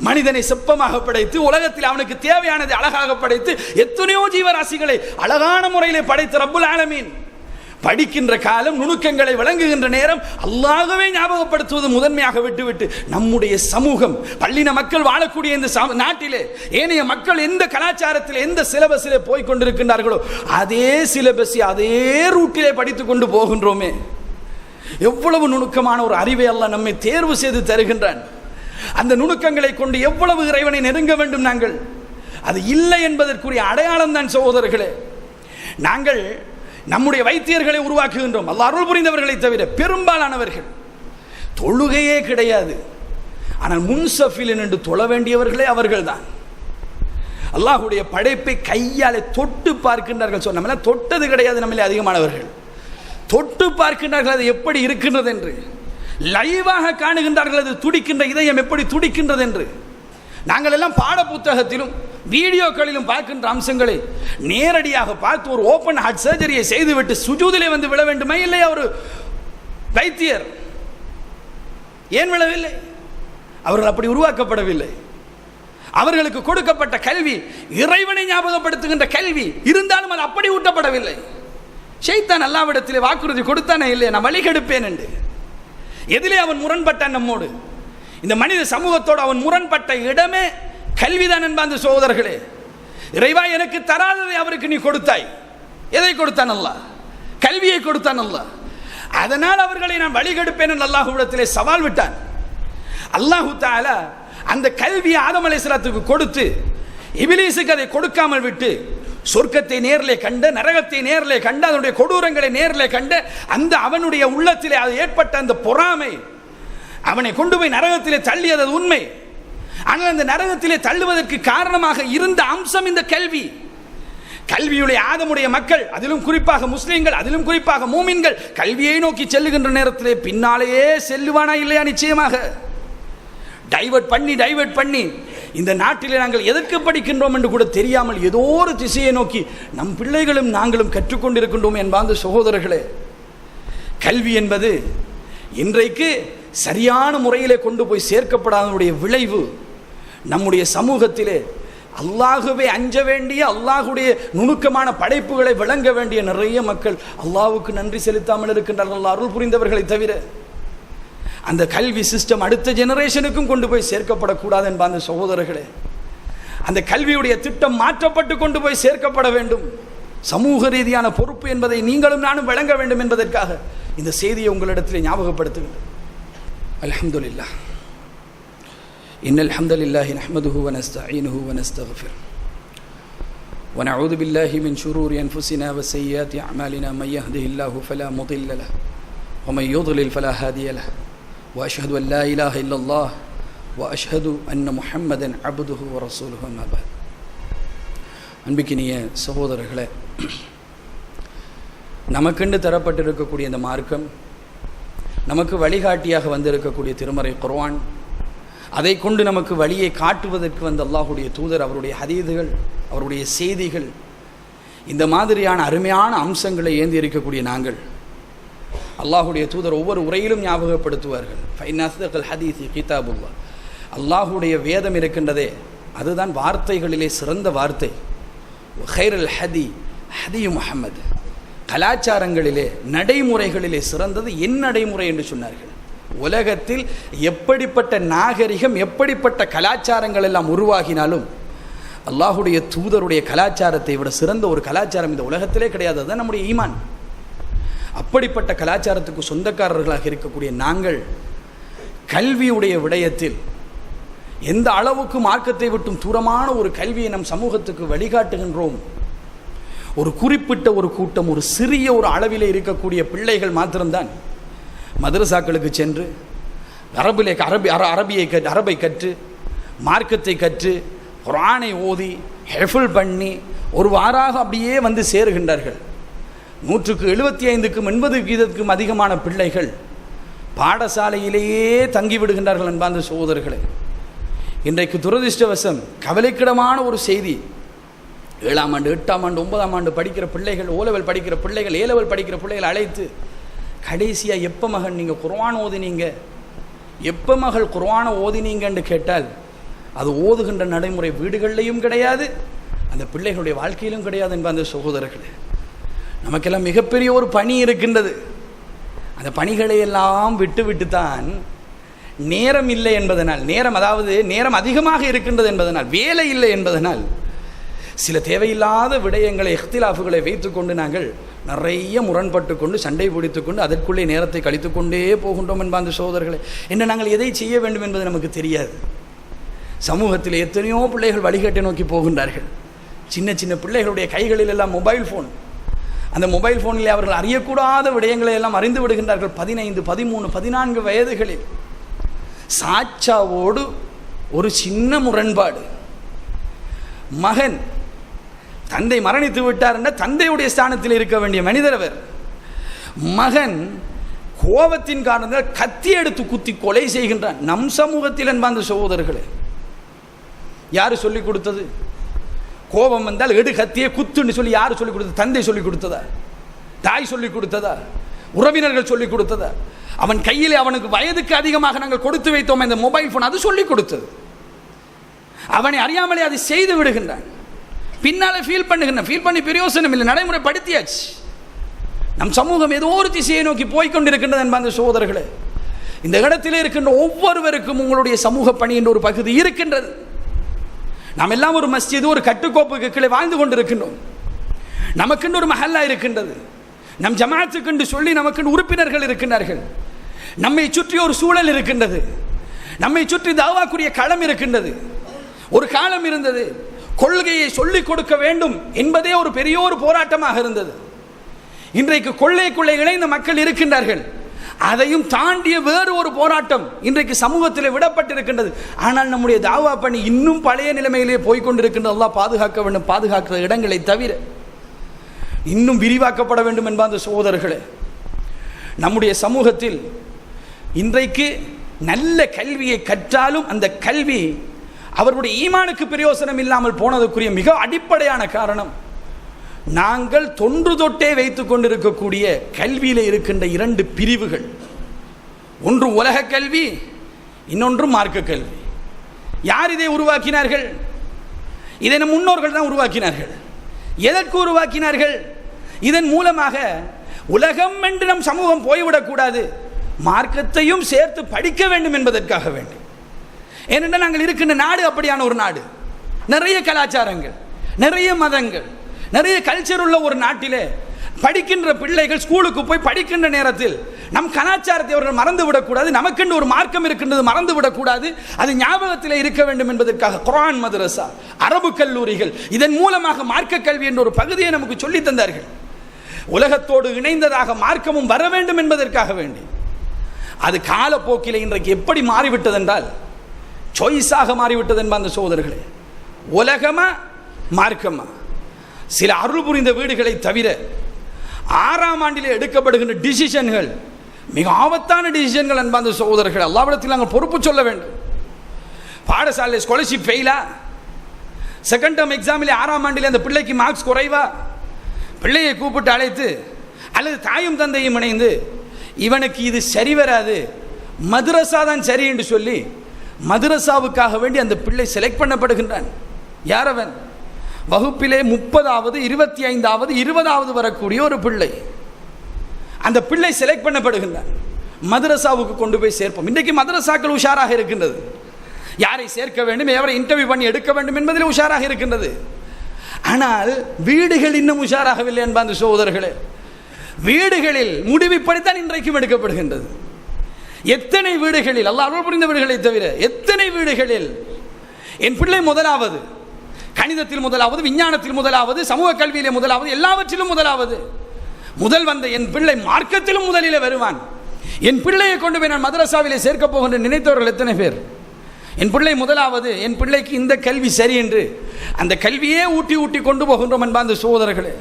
மனிதனை செப்பமாக படைத்து உலகத்தில் அவனுக்கு தேவையானதை அழகாக படைத்து எத்தனையோ ஜீவராசிகளை அழகான முறையிலே படைத்த ரப்புல் ஆலமீன் படிக்கின்ற காலம், நுணுக்கங்களை விளங்குகின்ற நேரம் அல்லாஹ்வை ஞாபகப்படுத்துவது முதன்மையாக விட்டுவிட்டு நம்முடைய சமூகம், பள்ளின மக்கள் வாழக்கூடிய இந்த நாட்டிலே ஏனைய மக்கள் எந்த கலாச்சாரத்தில் எந்த சிலபஸிலே போய் கொண்டிருக்கின்றார்களோ அதே சிலபஸ் அதே ரூட்டிலே படித்து கொண்டு போகின்றோமே. எவ்வளவு நுணுக்கமான ஒரு அறிவை அல்லாஹ் நம்மை தேர்வு செய்து தருகின்றான். அந்த நுணுக்கங்களை கொண்டு எவ்வளவு இறைவனை நெருங்க வேண்டும் நாங்கள். அது இல்லை என்பதற்குரிய அடையாளம் தான் சகோதரர்களே. நாங்கள் நம்முடைய வைத்தியர்களை உருவாக்குகின்றோம், அல்லாஹ் அருள் புரிந்தவர்களை தவிர. பெரும்பாலானவர்கள் தொழுகையே கிடையாது, ஆனால் முன்சஃபில் என்று தொழ வேண்டியவர்களே அவர்கள்தான். அல்லாஹுடைய படைப்பை கையாலே தொட்டு பார்க்கின்றார்கள். சொன்ன தொட்டது கிடையாது நம்மளே அதிகமானவர்கள். தொட்டு பார்க்கின்றார்கள் அது எப்படி இருக்கின்றது என்று, லைவாக காணுகின்றார்கள் அது துடிக்கின்ற இதயம் எப்படி துடிக்கின்றது என்று. நாங்கள் எல்லாம் பாட புத்தகத்திலும் வீடியோக்களிலும் பார்க்கின்ற அம்சங்களை நேரடியாக பார்த்து ஒரு ஓப்பன் ஹார்ட் சர்ஜரியை செய்துவிட்டு சுஜூதிலே வந்து விழ வேண்டுமே இல்லையா ஒரு வைத்தியர்? ஏன் விழவில்லை? அவர்கள் அப்படி உருவாக்கப்படவில்லை. அவர்களுக்கு கொடுக்கப்பட்ட கல்வி இறைவனை ஞாபகப்படுத்துகின்ற கல்வி இருந்தாலும் அது அப்படி ஊட்டப்படவில்லை. ஷைத்தான் அல்லாஹ்விடத்திலே வாக்குறுதி கொடுத்தானே இல்லையா, நான் வழிகெடுப்பேன் என்று. எதிலே அவன் முரண்பட்டான் நம்மோடு? இந்த மனித சமூகத்தோடு அவன் முரண்பட்ட இடமே கல்விதான் என்பாந்த சகோதரர்களே. இறைவா எனக்கு தராததை அவருக்கு நீ கொடுத்தாய். எதை கொடுத்தான் அல்லாஹ்? கல்வியை கொடுத்தான் அல்லாஹ். அதனால் அவர்களை நான் வழிகெடுப்பேன் என்று அல்லாஹ்விடத்திலே சவால் விட்டான். அல்லாஹு தஆலா அந்த கல்வியை ஆதம் அலைஹிஸ்ஸலாத்துக்கு கொடுத்து இப்லீஸுக்கு அதை கொடுக்காமல் விட்டு சொர்க்கத்தை நேரிலே கண்ட, நரகத்தை நேரிலே கண்ட, அதனுடைய கொடூரங்களை நேரிலே கண்ட அந்த அவனுடைய உள்ளத்திலே அது ஏற்பட்ட அந்த பொறாமை அவனை கொண்டு போய் நரகத்திலே தள்ளியது உண்மை. ஆனால் அந்த நரகத்திலே தள்ளுவதற்கு காரணமாக இருந்த அம்சம் இந்த கல்வி. கல்வியுடைய ஆதமுடைய மக்கள், அதிலும் குறிப்பாக முஸ்லிம்கள், அதிலும் குறிப்பாக மூமின்கள் கல்வியை நோக்கி செல்லுகின்ற நேரத்திலே பின்னாலேயே செல்லுவானா இல்லையா? நிச்சயமாக டைவர்ட் பண்ணி இந்த நாட்டிலே நாங்கள் எதற்கு படிக்கின்றோம் என்று கூட தெரியாமல் ஏதோ ஒரு திசையை நோக்கி நம் பிள்ளைகளும் நாங்களும் கற்றுக்கொண்டிருக்கின்றோம் என்பாந்த சகோதரர்களே. கல்வி என்பது இன்றைக்கு சரியான முறையிலே கொண்டு போய் சேர்க்கப்படாதனுடைய விளைவு நம்முடைய சமூகத்திலே அல்லாஹுவே அஞ்ச வேண்டிய, அல்லாஹுடைய நுணுக்கமான படைப்புகளை விளங்க வேண்டிய நிறைய மக்கள் அல்லாஹ்வுக்கு நன்றி செலுத்தாமல் இருக்கின்றார்கள், அல்லாஹ் அருள் புரிந்தவர்களை தவிர. அந்த கல்வி சிஸ்டம் அடுத்த ஜெனரேஷனுக்கும் கொண்டு போய் சேர்க்கப்படக்கூடாது என்பாந்த சகோதரர்களே. அந்த கல்வியுடைய திட்டம் மாற்றப்பட்டு கொண்டு போய் சேர்க்கப்பட வேண்டும். சமூக ரீதியான பொறுப்பு என்பதை நீங்களும் நானும் வழங்க வேண்டும் என்பதற்காக இந்த செய்தியை உங்களிடத்தில் ஞாபகப்படுத்துகிறேன். அல்ஹம்துலில்லாஹ். இன்னல் ஹம்தலில்லாஹி நஹ்மதுஹு வ நஸ்தஈனுஹு வ நஸ்தக்ஃபிர் வ நஊது பில்லாஹி மின் ஷுரூரி அன்ஃபுஸினா வ ஸய்யிஆத்தி அஅமாலினா மன் யஹ்திஹில்லாஹு ஃபலா முضில்ல லஹு வ மன் யுضلில் ஃபலா ஹாதிய லஹு வ அஷ்ஹது அன் லா இலாஹா இல்லல்லாஹ் வ அஷ்ஹது அன்ன முஹம்மதன் அப்துஹு வ ரசூலுஹு அம்மா பஅத். அன்பிக்கினிய சகோதரர்களே, நமக்கென்று தரப்பட்டிருக்கக்கூடிய இந்த மார்க்கம், நமக்கு வழிகாட்டியாக வந்திருக்கக்கூடிய திருமறை குர்ஆன், அதை கொண்டு நமக்கு வழியை காட்டுவதற்கு வந்த அல்லாஹுடைய தூதர், அவருடைய ஹதீதுகள், அவருடைய செய்திகள், இந்த மாதிரியான அருமையான அம்சங்களை ஏந்தி இருக்கக்கூடிய நாங்கள் அல்லாஹுடைய தூதர் ஒவ்வொரு உரையிலும் ஞாபகப்படுத்துவார்கள். ஃபைன் அஸ்தகல் ஹதீஸி கிதாபுல்லாஹ். அல்லாஹுடைய வேதம் இருக்கின்றதே அதுதான் வார்த்தைகளிலே சிறந்த வார்த்தை. ஹைருல் ஹதி ஹதி முஹம்மது. கலாச்சாரங்களிலே நடைமுறைகளிலே சிறந்தது என் நடைமுறை என்று சொன்னார்கள். உலகத்தில் எப்படிப்பட்ட நாகரிகம், எப்படிப்பட்ட கலாச்சாரங்கள் எல்லாம் உருவாகினாலும் அல்லாஹுடைய தூதருடைய கலாச்சாரத்தை விட சிறந்த ஒரு கலாச்சாரம் இந்த உலகத்திலே கிடையாது. அதுதான் நம்முடைய ஈமான். அப்படிப்பட்ட கலாச்சாரத்துக்கு சொந்தக்காரர்களாக இருக்கக்கூடிய நாங்கள் கல்வியுடைய விடயத்தில் எந்த அளவுக்கு மார்க்கத்தை விட்டும் தூரமான ஒரு கல்வியை நம் சமூகத்துக்கு வழிகாட்டுகின்றோம். ஒரு குறிப்பிட்ட ஒரு கூட்டம், ஒரு சிறிய ஒரு அளவிலே இருக்கக்கூடிய பிள்ளைகள் மாத்திரம்தான் மதரசாக்களுக்கு சென்று அரபை கற்று, மார்க்கத்தை கற்று, குர்ஆனை ஓதி, ஹெஃபுல் பண்ணி ஒரு வாராக அப்படியே வந்து சேருகின்றார்கள். 175க்கும் 80% அதிகமான பிள்ளைகள் பாடசாலையிலேயே தங்கிவிடுகின்றார்கள் என்பாந்த சகோதரர்களே. இன்றைக்கு துரதிர்ஷ்டவசம் கவலைக்கிடமான ஒரு செய்தி, 7ஆம் ஆண்டு 8ஆம் ஆண்டு 9ஆம் ஆண்டு படிக்கிற பிள்ளைகள், ஓலெவல் படிக்கிற பிள்ளைகள், ஏலெவல் படிக்கிற பிள்ளைகள் அழைத்து கடைசியாக எப்போ மகன் நீங்கள் குர்ஆன் ஓதினீங்க, எப்போ மகள் குர்ஆனை ஓதினீங்கன்னு கேட்டால் அது ஓதுகின்ற நடைமுறை வீடுகளிலையும் கிடையாது, அந்த பிள்ளைகளுடைய வாழ்க்கையிலும் கிடையாது என்பாந்த சகோதரர்களே. நமக்கெல்லாம் மிகப்பெரிய ஒரு பணி இருக்கின்றது. அந்த பணிகளை எல்லாம் விட்டு தான் நேரம் இல்லை என்பதனால், நேரம் அதிகமாக இருக்கின்றது என்பதனால், வேலை இல்லை என்பதனால் சில தேவையில்லாத விடயங்களை, இஹ்திலாஃபுகளை வைத்துக்கொண்டு நாங்கள் நிறைய முரண்பட்டு கொண்டு, சண்டை பிடித்துக்கொண்டு அதற்குள்ளே நேரத்தை கழித்து கொண்டே போகின்றோம் என்பாந்த சகோதரர்களே. என்ன நாங்கள் எதை செய்ய வேண்டும் என்பது நமக்கு தெரியாது. சமூகத்தில் எத்தனையோ பிள்ளைகள் வழிகாட்டை நோக்கி போகின்றார்கள். சின்ன சின்ன பிள்ளைகளுடைய கைகளில் எல்லாம் மொபைல் ஃபோன். அந்த மொபைல் ஃபோனில் அவர்கள் அறியக்கூடாத விடயங்களை எல்லாம் அறிந்து விடுகின்றார்கள். 15, 13, 14 வயதுகளில் சாச்சாவோடு ஒரு சின்ன முரண்பாடு. மகன், தந்தை மரணித்து விட்டார் என்ற தந்தையுடைய ஸ்தானத்தில் இருக்க வேண்டிய மனிதர் அவர். மகன் கோபத்தின் காரணத்தால் கத்தி எடுத்து குத்தி கொலை செய்கின்றான். நம் சமூகத்தில் அன்பார்ந்த சகோதரர்களே, யாரு சொல்லிக் கொடுத்தது? கோபம் வந்தால் எடு கத்தியே குத்துன்னு சொல்லி யாரு சொல்லிக் கொடுத்தது? தந்தை சொல்லிக் கொடுத்ததா? தாய் சொல்லிக் கொடுத்ததா? உறவினர்கள் சொல்லிக் கொடுத்ததா? அவன் கையிலே அவனுக்கு வயதுக்கு அதிகமாக நாங்கள் கொடுத்து வைத்தோம் இந்த மொபைல் போன், அது சொல்லிக் கொடுத்தது. அவனை அறியாமலே அதை செய்து விடுகின்றான். பின்னால ஃபீல் பண்ணுகின்றான். ஃபீல் பண்ணி பிரயோசனம் இல்லை, நடைமுறைப்படுத்தியாச்சு. நம் சமூகம் ஏதோ ஒரு திசையை நோக்கி போய்கொண்டிருக்கின்றது என்பது சகோதரர்களே. இந்த இடத்திலே இருக்கின்ற ஒவ்வொருவருக்கும் உங்களுடைய சமூக பணி என்ற ஒரு பகுதி இருக்கின்றது. நாம் எல்லாம் ஒரு மஸ்ஜித், ஒரு கட்டுக்கோப்புக்கு கீழே வாழ்ந்து கொண்டிருக்கின்றோம். நமக்கென்று ஒரு மஹல்லா இருக்கின்றது. நம் ஜமாத்துக்கென்று சொல்லி நமக்கென்று உறுப்பினர்கள் இருக்கின்றார்கள். நம்மை சுற்றி ஒரு சூழல் இருக்கின்றது. நம்மை சுற்றி தாவாக்குரிய களம் இருக்கின்றது. ஒரு காலம் இருந்தது, கொள்கையை சொல்லிக் கொடுக்க வேண்டும் என்பதே ஒரு பெரிய ஒரு போராட்டமாக இருந்தது. இன்றைக்கு கொள்ளைக்குள்ளே இணைந்த மக்கள் இருக்கின்றார்கள். அதையும் தாண்டிய வேறு ஒரு போராட்டம் இன்றைக்கு சமூகத்தில் விடப்பட்டிருக்கின்றது. ஆனால் நம்முடைய தாவா பணி இன்னும் பழைய நிலைமையிலே போய்கொண்டிருக்கின்றது. அல்லாஹ் பாதுகாக்க வேண்டும். பாதுகாக்கிற இடங்களை தவிர இன்னும் விரிவாக்கப்பட வேண்டும் என்பது சகோதரர்களே. நம்முடைய சமூகத்தில் இன்றைக்கு நல்ல கல்வியை கற்றாலும் அந்த கல்வி அவர்களுடைய ஈமானுக்கு பிரயோசனம் இல்லாமல் போனதற்குரிய மிக அடிப்படையான காரணம், நாங்கள் தொன்று தொட்டே வைத்துக் கொண்டிருக்கக்கூடிய கல்வியில் இருக்கின்ற 2 பிரிவுகள். ஒன்று உலக கல்வி, இன்னொன்று மார்க்க கல்வி. யார் இதை உருவாக்கினார்கள்? இதை நம் முன்னோர்கள் தான் உருவாக்கினார்கள். எதற்கு உருவாக்கினார்கள்? இதன் மூலமாக உலகம் என்று நம் சமூகம் போய்விடக்கூடாது, மார்க்கத்தையும் சேர்த்து படிக்க வேண்டும் என்பதற்காக வேண்டும். ஏனென்றால் நாங்கள் இருக்கின்ற நாடு அப்படியான ஒரு நாடு. நிறைய கலாச்சாரங்கள், நிறைய மதங்கள், நிறைய கல்ச்சர் உள்ள ஒரு நாட்டிலே படிக்கின்ற பிள்ளைகள் ஸ்கூலுக்கு போய் படிக்கின்ற நேரத்தில் நம் கலாச்சாரத்தை அவர்கள் மறந்து விடக்கூடாது. நமக்கென்று ஒரு மார்க்கம் இருக்கின்றது, மறந்து விடக்கூடாது. அது ஞாபகத்தில் இருக்க வேண்டும் என்பதற்காக குர்ஆன் மதரசா, அரபு கல்லூரிகள், இதன் மூலமாக மார்க்க கல்வி என்ற ஒரு பகுதியை நமக்கு சொல்லி தந்தார்கள். உலகத்தோடு இணைந்ததாக மார்க்கமும் வர வேண்டும் என்பதற்காக வேண்டி. அது காலப்போக்கில் இன்றைக்கு எப்படி மாறிவிட்டது என்றால், சாய்ஸாக மாறிவிட்டது என்பது அந்த சகோதரர்களே. உலகமா மார்க்கமா? சில அருள் புரிந்த வீடுகளை தவிர 6ஆம் ஆண்டிலே எடுக்கப்படுகின்ற டிசிஷன்கள் மிக ஆபத்தான டிசிஷன்கள் என்பது சகோதரர்கள். அல்லாஹ்விடத்தில் நாங்கள் பொறுப்பு சொல்ல வேண்டும். பாடசாலை ஸ்காலர்ஷிப் ஃபெயிலா? செகண்ட் டேர்ம் எக்ஸாமில் 6ஆம் ஆண்டில் அந்த பிள்ளைக்கு மார்க்ஸ் குறைவா? பிள்ளையை கூப்பிட்டு அழைத்து அல்லது தாயும் தந்தையும் இணைந்து இவனுக்கு இது சரி வராது, மதரசா தான் சரி என்று சொல்லி மதரசாவுக்காக வேண்டி அந்த பிள்ளை செலக்ட் பண்ணப்படுகின்றான். யார் அவன்? வகுப்பிலே 30வது 25வது 20வது வரக்கூடிய ஒரு பிள்ளை. அந்த பிள்ளை செலக்ட் பண்ணப்படுகின்றான். மதரசாவுக்கு கொண்டு போய் சேர்ப்போம். இன்றைக்கு மதரசாக்கள் உஷாராக இருக்கின்றது. யாரை சேர்க்க வேண்டும், எவரை இன்டர்வியூ பண்ணி எடுக்க வேண்டும் என்பதில் உஷாராக இருக்கின்றது. ஆனால் வீடுகள் இன்னும் உஷாராகவில்லை என்பது சகோதரர்களே. வீடுகளில் முடிவு இப்படித்தான் இன்றைக்கும் எடுக்கப்படுகின்றது. எத்தனை வீடுகளில், அல்லாஹ் அருள் புரிந்த வீடுகளை தவிர எத்தனை வீடுகளில் என் பிள்ளை முதலாவது, கணிதத்தில் முதலாவது, விஞ்ஞானத்தில் முதலாவது, சமூக கல்வியிலே முதலாவது, எல்லாவற்றிலும் முதலாவது. முதல் வந்த என் பிள்ளை மார்க்கத்திலும் முதலிலே வருவான். என் பிள்ளையை கொண்டு போய் நான் மதரசாவிலே சேர்க்கப் போகின்ற நினைத்தவர்கள் எத்தனை பேர்? என் பிள்ளை முதலாவது, என் பிள்ளைக்கு இந்த கல்வி சரி என்று அந்த கல்வியே ஊட்டி ஊட்டி கொண்டு போகின்றோம் என்பாந்த சகோதரர்களே.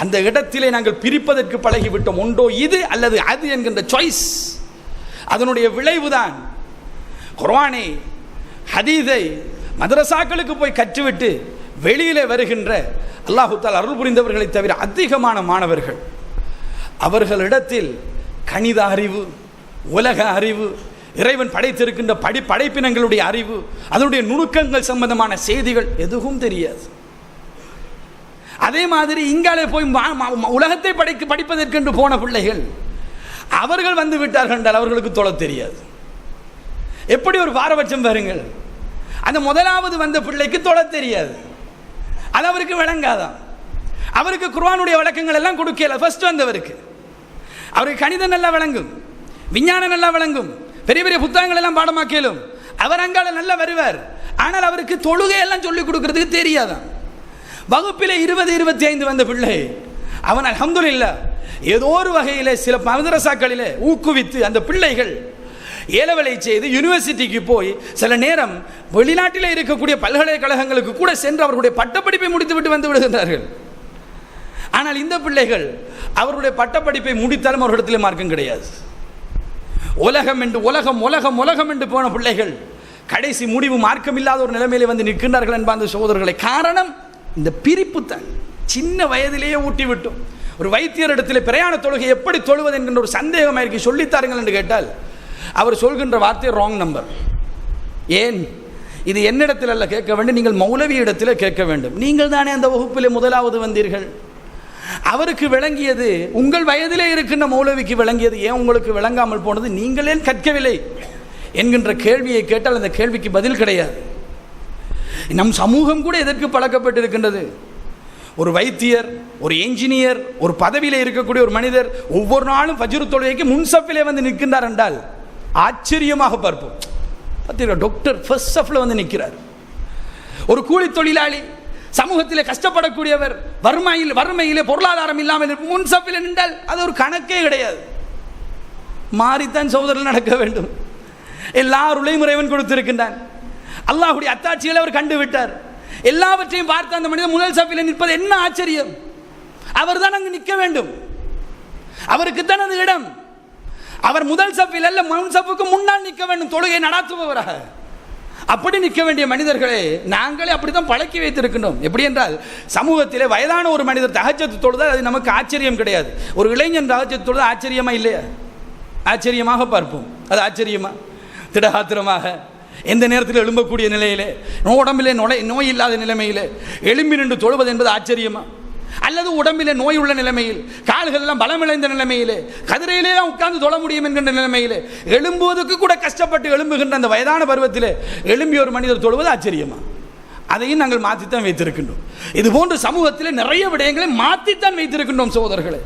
அந்த இடத்திலே நாங்கள் பிரிப்பதற்கு பழகிவிட்டோம். ஒன்றோ இது அல்லது அது என்கின்ற சாய்ஸ். அதனுடைய விளைவுதான் குர்ஆனை, ஹதீஸை மதரசாக்களுக்கு போய் கற்றுவிட்டு வெளியிலே வருகின்ற அல்லாஹ் தஆலா அருள் புரிந்தவர்களை தவிர அதிகமான மாணவர்கள் அவர்களிடத்தில் கணித அறிவு, உலக அறிவு, இறைவன் படைத்திருக்கின்ற படைப்பினங்களுடைய அறிவு, அதனுடைய நுணுக்கங்கள் சம்பந்தமான செய்திகள் எதுவும் தெரியாது. அதே மாதிரி இங்காலே போய் உலகத்தை படிப்பதற்கென்று போன பிள்ளைகள் அவர்கள் வந்து விட்டார்கள் என்றால் அவர்களுக்கு தொழ தெரியாது. எப்படி ஒரு பாரபட்சம் பாருங்கள். அந்த முதலாவது வந்த பிள்ளைக்கு தொழ தெரியாது, அது அவருக்கு விளங்காதான். அவருக்கு குர்ஆனுடைய விளக்கங்கள் எல்லாம் கொடுக்கல. ஃபர்ஸ்ட் வந்தவருக்கு அவருக்கு கணிதம் நல்லா விளங்கும், விஞ்ஞானம் நல்லா விளங்கும், பெரிய பெரிய புத்தகங்கள் எல்லாம் பாடமாக்கலும், அவர் அங்கால நல்லா வருவார். ஆனால் அவருக்கு தொழுகை எல்லாம் சொல்லிக் கொடுக்கறதுக்கு தெரியாதான். வகுப்பில் 20-25 வந்த பிள்ளை அவன் அல்ஹம்துலில்லாஹ் ஏதோ ஒரு வகையிலே சில மதரசாக்களிலே ஊக்குவித்து அந்த பிள்ளைகள் ஏலவலை செய்து யூனிவர்சிட்டிக்கு போய் சில நேரம் வெளிநாட்டில் இருக்கக்கூடிய பல்கலைக்கழகங்களுக்கு கூட சென்று அவர்களுடைய பட்டப்படிப்பை முடித்துவிட்டு வந்து விடுகின்றார்கள். ஆனால் இந்த பிள்ளைகள் அவருடைய பட்டப்படிப்பை முடித்தாலும் அவர்களிடத்தில் மார்க்கம் கிடையாது. உலகம் என்று உலகம் உலகம் உலகம் என்று போன பிள்ளைகள் கடைசி முடிவு மார்க்கம் இல்லாத ஒரு நிலைமையிலே வந்து நிற்கின்றார்கள் என்பார்ந்த சகோதரர்களை. காரணம் இந்த பிரிப்பு தான். சின்ன வயதிலேயே ஊட்டி விட்டோம். ஒரு வைத்தியர் இடத்துல பிரயாண தொழுகை எப்படி தொழுவது என்கின்ற ஒரு சந்தேகமாக இருக்கு, சொல்லித்தாருங்கள் என்று கேட்டால் அவர் சொல்கின்ற வார்த்தை ராங் நம்பர். ஏன்? இது என்னிடத்தில் அல்ல கேட்க வேண்டும், நீங்கள் மௌலவி இடத்தில் கேட்க வேண்டும். நீங்கள் தானே அந்த வகுப்பிலே முதலாவது வந்தீர்கள். அவருக்கு விளங்கியது உங்கள் வயதிலே இருக்கின்ற மௌலவிக்கு விளங்கியது, ஏன் உங்களுக்கு விளங்காமல் போனது, நீங்களே கற்கவில்லை என்கின்ற கேள்வியை கேட்டால் அந்த கேள்விக்கு பதில் கிடையாது. நம் சமூகம் கூட எதற்கு பழக்கப்பட்டிருக்கின்றது? ஒரு வைத்தியர், ஒரு என்ஜினியர், ஒரு பதவியில் இருக்கக்கூடிய ஒரு மனிதர் ஒவ்வொரு நாளும் ஃபஜ்ர் தொழுகைக்கு முன்சஃபிலே வந்து நிற்கின்றார் என்றால் ஆச்சரியமாக பார்ப்போம். பார்த்தீங்களா, டாக்டர் ஃபர்ஸ்ட் சஃப்ல வந்து நிற்கிறார். ஒரு கூலி தொழிலாளி, சமூகத்திலே கஷ்டப்படக்கூடியவர், வறுமையிலே பொருளாதாரம் இல்லாமல் முன்சஃபிலே நின்றால் அது ஒரு கணக்கே கிடையாது. மாறித்தான் சகோதரர்கள் நடக்க வேண்டும். எல்லாருளையும் இறைவன் கொடுத்திருக்கின்றான். அல்லாஹ்வுடைய அத்தாட்சிகளை அவர் கண்டுவிட்டார். எல்லாவற்றையும் பார்த்து அந்த மனிதன் முதல் சஃபிலே நிற்பது என்ன ஆச்சரியம்? அவர் தான் அங்கு நிற்க வேண்டும், அவருக்கு தான் அந்த இடம். அவர் முதல் சஃபில் அல்ல, முன் சஃபுக்கு முன்னால் நிற்க வேண்டும், தொழுகை நடாத்துபவராக. அப்படி நிற்க வேண்டிய மனிதர்களே நாங்களே அப்படித்தான் பழக்கி வைத்திருக்கின்றோம். எப்படி என்றால், சமூகத்திலே வயதான ஒரு மனிதர் தஹஜ்ஜத் தொழுதால் அது நமக்கு ஆச்சரியம் கிடையாது. ஒரு இளைஞன் தஹஜ்ஜத் தொழுதால் ஆச்சரியமா இல்லையா? ஆச்சரியமாக பார்ப்போம். அது ஆச்சரியமா? திடகாத்திரமாக எந்த நேரத்தில் எழும்பக்கூடிய நிலையிலே, உடம்பிலே நோய் இல்லாத நிலைமையிலே எழும்பி நின்று தொழுவது என்பது ஆச்சரியமா? அல்லது உடம்பிலே நோய் உள்ள நிலைமையில், கால்கள் எல்லாம் பலமிழந்த நிலைமையிலே, கதிரையிலே உட்கார்ந்து தொழ முடியும் என்கின்ற நிலைமையிலே, எழும்புவதற்கு கூட கஷ்டப்பட்டு எழும்புகின்ற அந்த வயதான பருவத்திலே எழும்பிய ஒரு மனிதர் தொழுவது ஆச்சரியமா? அதையும் நாங்கள் மாற்றித்தான் வைத்திருக்கின்றோம். இது போன்ற சமூகத்திலே நிறைய விடயங்களை மாற்றித்தான் வைத்திருக்கின்றோம் சகோதரர்களே.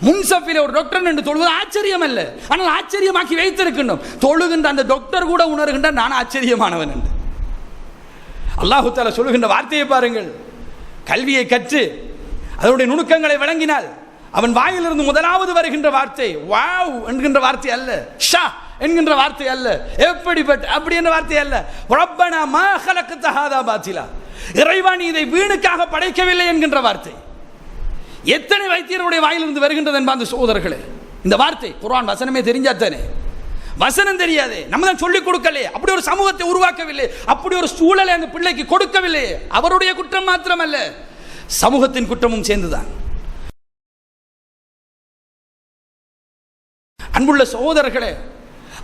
முன்சஃபிலே ஒரு டாக்டர் என்று தொழுவது ஆச்சரியம் அல்ல, ஆனால் ஆச்சரியமாக்கி வைத்திருக்கின்றோம். தொழுகின்ற அந்த டாக்டர் கூட உணர்கின்ற நான் ஆச்சரியமானவன் என்று. அல்லாஹு தஆலா சொல்லுகின்ற வார்த்தையை பாருங்கள். கல்வியை கற்று அதனுடைய நுணுக்கங்களை வழங்கினால் அவன் வாயிலிருந்து முதலாவது வருகின்ற வார்த்தை வாவ் என்கின்ற வார்த்தை அல்ல, ஷா என்கின்ற வார்த்தை அல்ல, எப்படிப்பட்ட அப்படி என்ற வார்த்தை அல்ல, ரப்பனா மா ஹலக்த ஹாதா பாத்திலா, இறைவா நீ இதை வீணுக்காக படைக்கவில்லை என்கின்ற வார்த்தை. எத்தனை வைத்தியருடைய வாயிலிருந்து வருகின்றது என்பார்ந்த சகோதரர்களே. இந்த வார்த்தை குர்ஆன் வசனமே தெரிஞ்சாத்தானே, வசனம் தெரியாதே, நம்ம தான் சொல்லிக் கொடுக்கலையே, அப்படி ஒரு சமூகத்தை உருவாக்கவில்லை, அப்படி ஒரு சூழலை அந்த பிள்ளைக்கு கொடுக்கவில்லை. அவருடைய குற்றம் மாத்திரமல்ல, சமூகத்தின் குற்றமும் சேர்ந்துதான். அன்புள்ள சகோதரர்களே,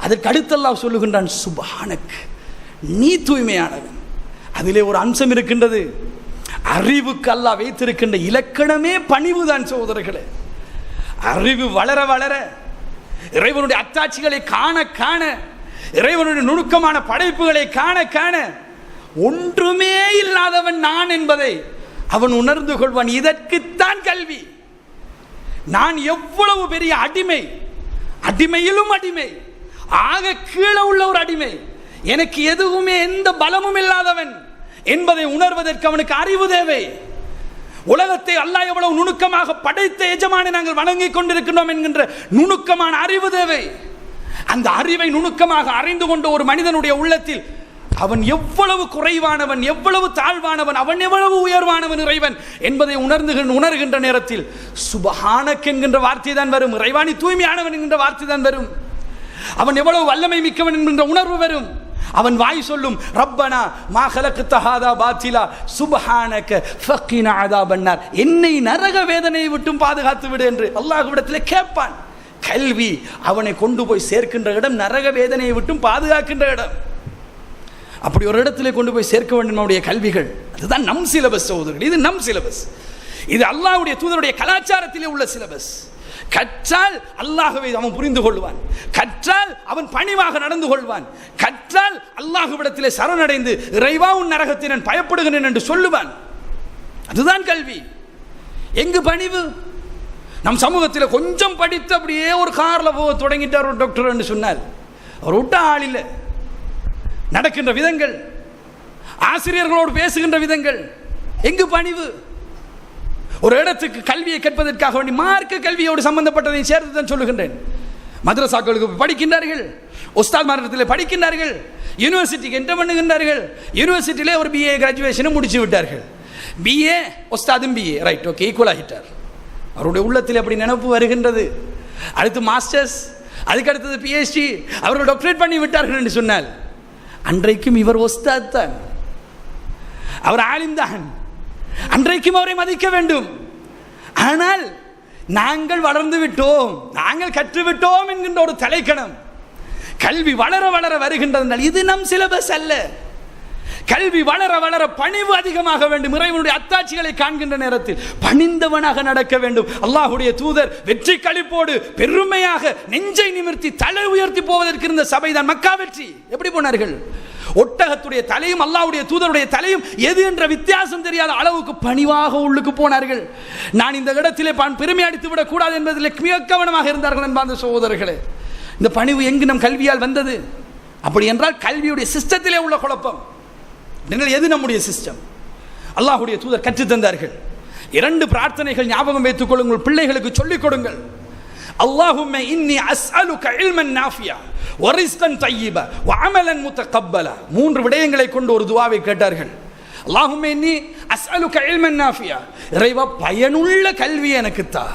அதற்கு அடுத்து அல்லாஹ் சொல்லுகின்றான், சுப்ஹானக், நீ தூய்மையானவன். அதிலே ஒரு அம்சம் இருக்கின்றது. அறிவுக்கு அல்லாஹ் வைத்திருக்கின்ற இலக்கணமே பணிவுதான் சகோதரர்களே. அறிவு வளர வளர, இறைவனுடைய அத்தாட்சிகளை காண காண, இறைவனுடைய நுணுக்கமான படைப்புகளை காண காண, ஒன்றுமே இல்லாதவன் நான் என்பதை அவன் உணர்ந்து கொள்வான். இதற்குத்தான் கல்வி. நான் எவ்வளவு பெரிய அடிமை, அடிமையிலும் அடிமை, ஆக கீழே உள்ள ஒரு அடிமை, எனக்கு எதுவுமே எந்த பலமும் இல்லாதவன் என்பதை உணர்வதற்கு அவனுக்கு அறிவு தேவை. உலகத்தை அல்லாஹ் எவ்வளவு நுணுக்கமாக படைத்த எஜமானை நாங்கள் வணங்கிக் கொண்டிருக்கின்றோம் என்கின்ற நுணுக்கமான அறிவு தேவை. அந்த அறிவை நுணுக்கமாக அறிந்து கொண்ட ஒரு மனிதனுடைய உள்ளத்தில் அவன் எவ்வளவு குறைவானவன், எவ்வளவு தாழ்வானவன், அவன் எவ்வளவு உயர்வானவன் இறைவன் என்பதை உணர்கின்ற நேரத்தில் சுப்ஹானக் என்கின்ற வார்த்தை தான் வரும். இறைவானி தூய்மையானவன் என்கின்ற வார்த்தை தான் வரும். அவன் எவ்வளவு வல்லமை மிக்கவன் என்கின்ற உணர்வு வரும். அவன் வாய் சொல்லும், ரப்பனா மா ஹலக்த ஹாதா பாத்திலா சுப்ஹானக ஃபக்கினா அஸாபன்னார், என்னை நரக வேதனையை விட்டும் பாதுகாத்து விடு என்று அல்லாஹ்விடத்தில் கேட்பான். கல்வி அவனை கொண்டு போய் சேர்க்கின்ற இடம் நரக வேதனையை விட்டும் பாதுகாக்கின்ற இடம். அப்படி ஒரு இடத்துல கொண்டு போய் சேர்க்க வேண்டும் நம்முடைய கல்விகள். அதுதான் நம் சிலபஸ் சகோதரர்கள். இது நம் சிலபஸ். இது அல்லாஹ்வுடைய தூதருடைய கலாச்சாரத்திலே உள்ள சிலபஸ். கற்றால் அல்லாஹ்வை அவன் புரிந்து கொள்வான், கற்றால் அவன் பணிவாக நடந்து கொள்வான், கற்றால் அல்லாஹ்விடத்திலே சரணடைந்து இறைவா உன் நரகத்தை நான் பயப்படுகிறேன் என்று சொல்லுவான். அதுதான் கல்வி. எங்கு பணிவு? நம் சமூகத்தில் கொஞ்சம் படித்து அப்படியே ஒரு கார்ல போக தொடங்கிட்டார் ஒரு டாக்டர் என்று சொன்னால் அவர் விட்ட ஆள் இல்லை. நடக்கின்ற விதங்கள், ஆசிரியர்களோடு பேசுகின்ற விதங்கள், எங்கு பணிவு? ஒரு இடத்துக்கு கல்வியை கற்பதற்காக வேண்டி மார்க்க கல்வியோடு சம்பந்தப்பட்டதை சேர்த்து தான் சொல்லுகின்றேன். மദ്രസാக்களுக்கு படிக்கின்றார்கள், உஸ்தாத் மார்க்கத்தில் படிக்கின்றார்கள், யூனிவர்சிட்டிக்கு என்டர் பண்ணுகின்றார்கள். யூனிவர்சிட்டியிலே ஒரு பிஏ கிராஜுவேஷனை முடிச்சு விட்டார்கள். பிஏ உஸ்தாதும் பிஏ, ரைட், ஓகே, ஈக்குவல் ஆகிட்டார். அவருடைய உள்ளத்தில் அப்படி நினைப்பு வருகின்றது. அடுத்து மாஸ்டர்ஸ், அதுக்கு அடுத்தது பிஹெச்டி, அவர்கள் டாக்டரேட் பண்ணி விட்டார்கள் என்று சொன்னால் அன்றைக்கும் இவர் உஸ்தாத் தான், அவர் ஆலிம் தான், அன்றைக்கும் அவரை மதிக்க வேண்டும். ஆனால் நாங்கள் வளர்ந்து விட்டோம், நாங்கள் கற்றுவிட்டோம் என்கின்ற ஒரு தலைக்கணம். கல்வி வளர வளர வருகின்றது. இது நம் சிலபஸ் அல்ல. கல்வி வளர வளர பணிவு அதிகமாக வேண்டும். இறைவனுடைய அத்தாட்சிகளை காண்கின்ற நேரத்தில் பணிந்தவனாக நடக்க வேண்டும். அல்லாஹ்வுடைய தூதர் வெற்றி களிப்போடு பெருமையாக நெஞ்சை நிமிர்த்தி தலை உயர்த்தி போவதற்கு இருந்த சபைதான் மக்கா வெற்றி. எப்படி போனார்கள்? ஒட்டகத்துடைய தலையும் அல்லாஹ்வுடைய தூதருடைய தலையும் எது என்ற வித்தியாசம் தெரியாத அளவுக்கு பணிவாக உள்ளுக்கு போனார்கள். நான் இந்த இடத்திலே பெருமை அடித்து விடக் கூடாது என்பதில் மிக கவனமாக இருந்தார்கள் என்பார்ந்த சகோதரர்களே. இந்த பணிவு எங்கு நம் கல்வியால் வந்தது? அப்படி என்றால் கல்வியுடைய சிஸ்டத்திலே உள்ள குழப்பம். எது நம்முடைய சிஸ்டம்? அல்லாஹ்வுடைய தூதர் கற்றுத் தந்தார்கள். 2 பிரார்த்தனைகள் ஞாபகம் வைத்துக் கொள்ளுங்கள், பிள்ளைகளுக்கு சொல்லிக் கொடுங்கள். அல்லாஹும்ம இன்னி அஸ்அலுக இல்மன் நாஃபியா வ ரிஸ்கன் தய்யிபா வ அமலன் முத்தகப்பலா. 3 விடயங்களை கொண்டு ஒரு துஆவை கேட்டார்கள். அல்லாஹும்ம இன்னி அஸ்அலுக இல்மன் நாஃபியா, இறைவா பயனுள்ள கல்வி எனக்கு தா.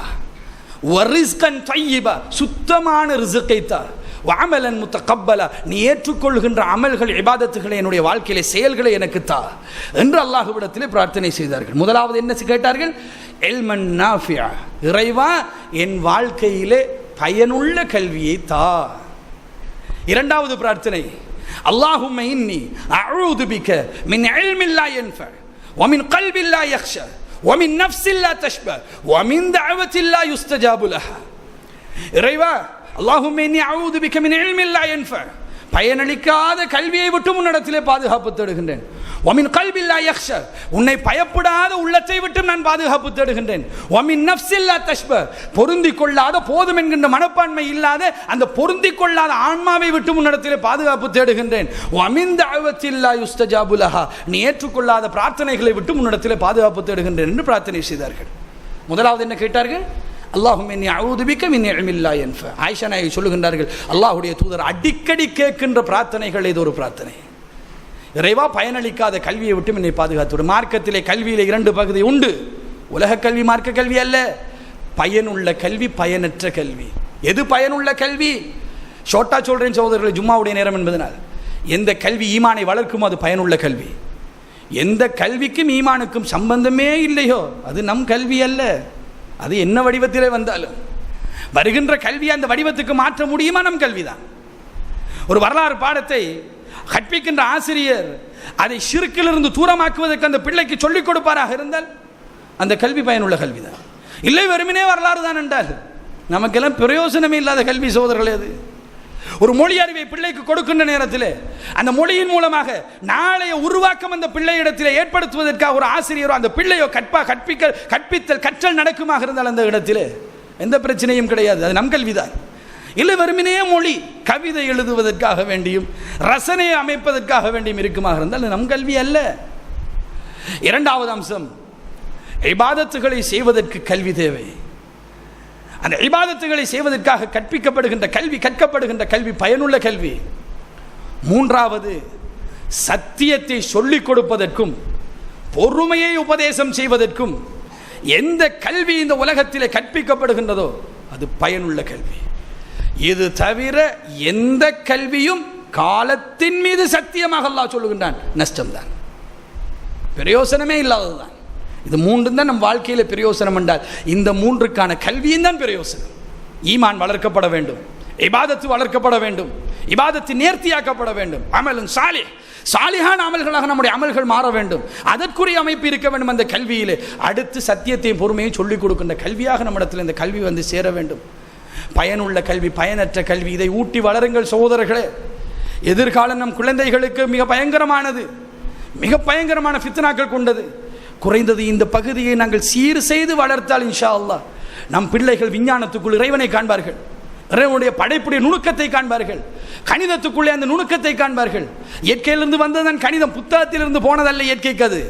வ ரிஸ்கன் தய்யிபா, சுத்தமான ரிஸ்கை தா. வ அமலன் முத்தகப்பலா, நீ ஏற்றுக்கொள்கின்ற அமல்கள் இபாதத்துகளை என்னுடைய வாழ்க்கையிலே செயல்களை எனக்கு தா என்று அல்லாஹ்விடத்திலே பிரார்த்தனை செய்தார்கள். முதலாவது என்ன கேட்டார்கள்? இல்மன் நாஃபியா, இறைவா என் வாழ்க்கையிலே பயனுள்ள கல்வியை தா. இரண்டாவது பிரார்த்தனை, அல்லாஹும்ம இன்னி அஊது பிக மின் இல்மின் லா யன்ஃபா வ மின் கல்பின் லா யக்ஷா வ மின் நஃப்ஸின் லா தஷ்பா வ மின் தஅவத்தின் லா யுஸ்தஜாபு லஹா. இறைவா அல்லாஹும்ம இன்னி அஊது பிக மின் இல்மின் லா யன்ஃபா, பயனளிக்காத கல்வியை விட்டு உன்னிடத்திலே பாதுகாப்பு தேடுகின்றேன். வமின் கல்பின் லா யக்ஷா, உன்னை பயப்படாத உள்ளத்தை விட்டு நான் பாதுகாப்பு தேடுகின்றேன். வமின் நஃப்ஸின் லா தஷ்பா, பொருந்திக் கொள்ளாத போதும் என்கின்ற மனப்பான்மை இல்லாத அந்த பொருந்திக் கொள்ளாத ஆன்மாவை விட்டு உன்னிடத்திலே பாதுகாப்பு தேடுகின்றேன். வமின் தஅவத்தின் லா யுஸ்தஜாபு லஹா, நீ ஏற்றுக்கொள்ளாத பிரார்த்தனைகளை விட்டு உன்னிடத்திலே பாதுகாப்பு தேடுகின்றேன் என்று பிரார்த்தனை செய்தார்கள். முதலாவது என்ன கேட்டார்கள்? அல்லாஹும்ம இன்னி அஊது பிக மின் இல்மின் லா யன்ஃபா. ஆயிஷா நாயகி சொல்லுகின்றார்கள், அல்லாஹ்வுடைய தூதர் அடிக்கடி கேட்கின்ற பிரார்த்தனைகள் இது ஒரு பிரார்த்தனை. இறைவா பயனளிக்காத கல்வியை விட்டு என்னை பாதுகாத்து. மார்க்கத்திலே கல்வியிலே 2 பகுதி உண்டு. உலக கல்வி, மார்க்க கல்வி அல்ல. பயனுள்ள கல்வி, பயனற்ற கல்வி. எது பயனுள்ள கல்வி? ஷோட்டா சொல்றேன் சகோதரர்களே, ஜும்மாவுடைய நேரம் என்பதனால். எந்த கல்வி ஈமானை வளர்க்குமோ அது பயனுள்ள கல்வி. எந்த கல்விக்கும் ஈமானுக்கும் சம்பந்தமே இல்லையோ அது நம் கல்வி அல்ல. அது என்ன வடிவத்திலே வந்தாலும் வருகின்ற கல்வியை அந்த வடிவத்துக்கு மாற்ற முடியுமா? நம் கல்விதான். ஒரு வரலாறு பாடத்தை கற்பிக்கின்ற ஆசிரியர் அதை ஷிர்க்கிலிருந்து தூரமாக்குவதற்கு அந்த பிள்ளைக்கு சொல்லிக் கொடுப்பாராக இருந்தால் அந்த கல்வி பயனுள்ள கல்விதான். இல்லை வெறுமனே வரலாறு தான் என்றால் நமக்கெல்லாம் பிரயோஜனமே இல்லாத கல்வி சகோதரர்களே. அது ஒரு மொழி அறிவை பிள்ளைக்கு கொடுக்கின்ற நேரத்தில் அந்த மொழியின் மூலமாக நாளைய உருவாக்கம் அந்த பிள்ளையிடத்தில் ஏற்படுத்துவதற்காக ஒரு ஆசிரியரோ அந்த பிள்ளையோ கற்பித்தல் கற்றல் நடக்குமாக இருந்தால் அந்த இடத்தில் எந்த பிரச்சனையும் கிடையாது. அது நம் கல்விதான். இல்லை வெறுமனே மொழி கவிதை எழுதுவதற்காக வேண்டியும் ரசனையை அமைப்பதற்காக வேண்டியும் இருக்குமாக இருந்தால் நம் கல்வி அல்ல. இரண்டாவது அம்சம், இபாதத்துகளை செய்வதற்கு கல்வி தேவை. அந்த இபாதத்துகளை செய்வதற்காக கற்பிக்கப்படுகின்ற கல்வி, கற்கப்படுகின்ற கல்வி பயனுள்ள கல்வி. மூன்றாவது, சத்தியத்தை சொல்லிக் கொடுப்பதற்கும் பொறுமையை உபதேசம் செய்வதற்கும் எந்த கல்வி இந்த உலகத்திலே கற்பிக்கப்படுகின்றதோ அது பயனுள்ள கல்வி. இது தவிர எந்த கல்வியும் காலத்தின் மீது சத்தியமாக அல்லாஹ் சொல்லுகின்றான் நஷ்டம்தான், பிரயோசனமே இல்லாததுதான். இது 3 தான் நம் வாழ்க்கையில் பிரயோசனம் என்றால் இந்த 3க்கான கல்வியும் தான் பிரயோசனம். ஈமான் வளர்க்கப்பட வேண்டும், இபாதத்து வளர்க்கப்பட வேண்டும், இபாதத்து நேர்த்தியாக்கப்பட வேண்டும், அமலும் சாலிஹான அமல்களாக நம்முடைய அமல்கள் மாற வேண்டும், அதற்குரிய அமைப்பு இருக்க வேண்டும் அந்த கல்வியிலே. அடுத்து சத்தியத்தையும் பொறுமையும் சொல்லிக் கொடுக்கின்ற கல்வியாக நம்மிடத்தில் இந்த கல்வி வந்து சேர வேண்டும். பயனுள்ள கல்வி, பயனற்ற கல்வி, இதை ஊட்டி வளருங்கள் சகோதரர்களே. எதிர்காலம் நம் குழந்தைகளுக்கு மிக பயங்கரமானது, மிக பயங்கரமான ஃபித்னாக்கள் கொண்டது. குறைந்தது இந்த பகுதியை நாங்கள் சீர் செய்து வளர்த்தால் இன்ஷா அல்லாஹ் நம் பிள்ளைகள் விஞ்ஞானத்துக்குள் இறைவனை காண்பார்கள், இறைவனுடைய படைப்புடைய நுணுக்கத்தை காண்பார்கள், கணிதத்துக்குள்ளே அந்த நுணுக்கத்தை காண்பார்கள். இயற்கையிலிருந்து வந்ததுதான் கணிதம், புத்தகத்திலிருந்து போனதல்ல இயற்கைக்கு. அது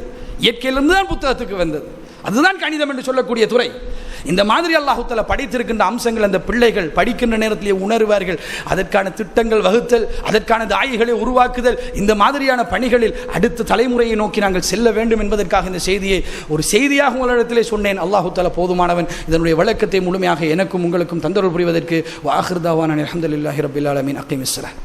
இயற்கையிலிருந்து தான் புத்தகத்துக்கு வந்தது. அதுதான் கணிதம் என்று சொல்லக்கூடிய துறை. இந்த மாதிரி அல்லாஹ் தஆலா படைத்திருக்கின்ற அம்சங்கள் அந்த பிள்ளைகள் படிக்கின்ற நேரத்திலே உணர்வார்கள். அதற்கான திட்டங்கள் வகுத்தல், அதற்கான தாயிகளை உருவாக்குதல், இந்த மாதிரியான பணிகளில் அடுத்த தலைமுறையை நோக்கி நாங்கள் செல்ல வேண்டும் என்பதற்காக இந்த செய்தியை ஒரு செய்தியாக உங்களிடத்திலே சொன்னேன். அல்லாஹ் தஆலா போதுமானவன். இதனுடைய விளக்கத்தை முழுமையாக எனக்கும் உங்களுக்கும் தந்தருள் புரிவதற்கு. வ ஆகிர் தாவானா அல்ஹம்துலில்லாஹி ரப்பில் ஆலமீன். அகீமிஸ் ஸலாத்.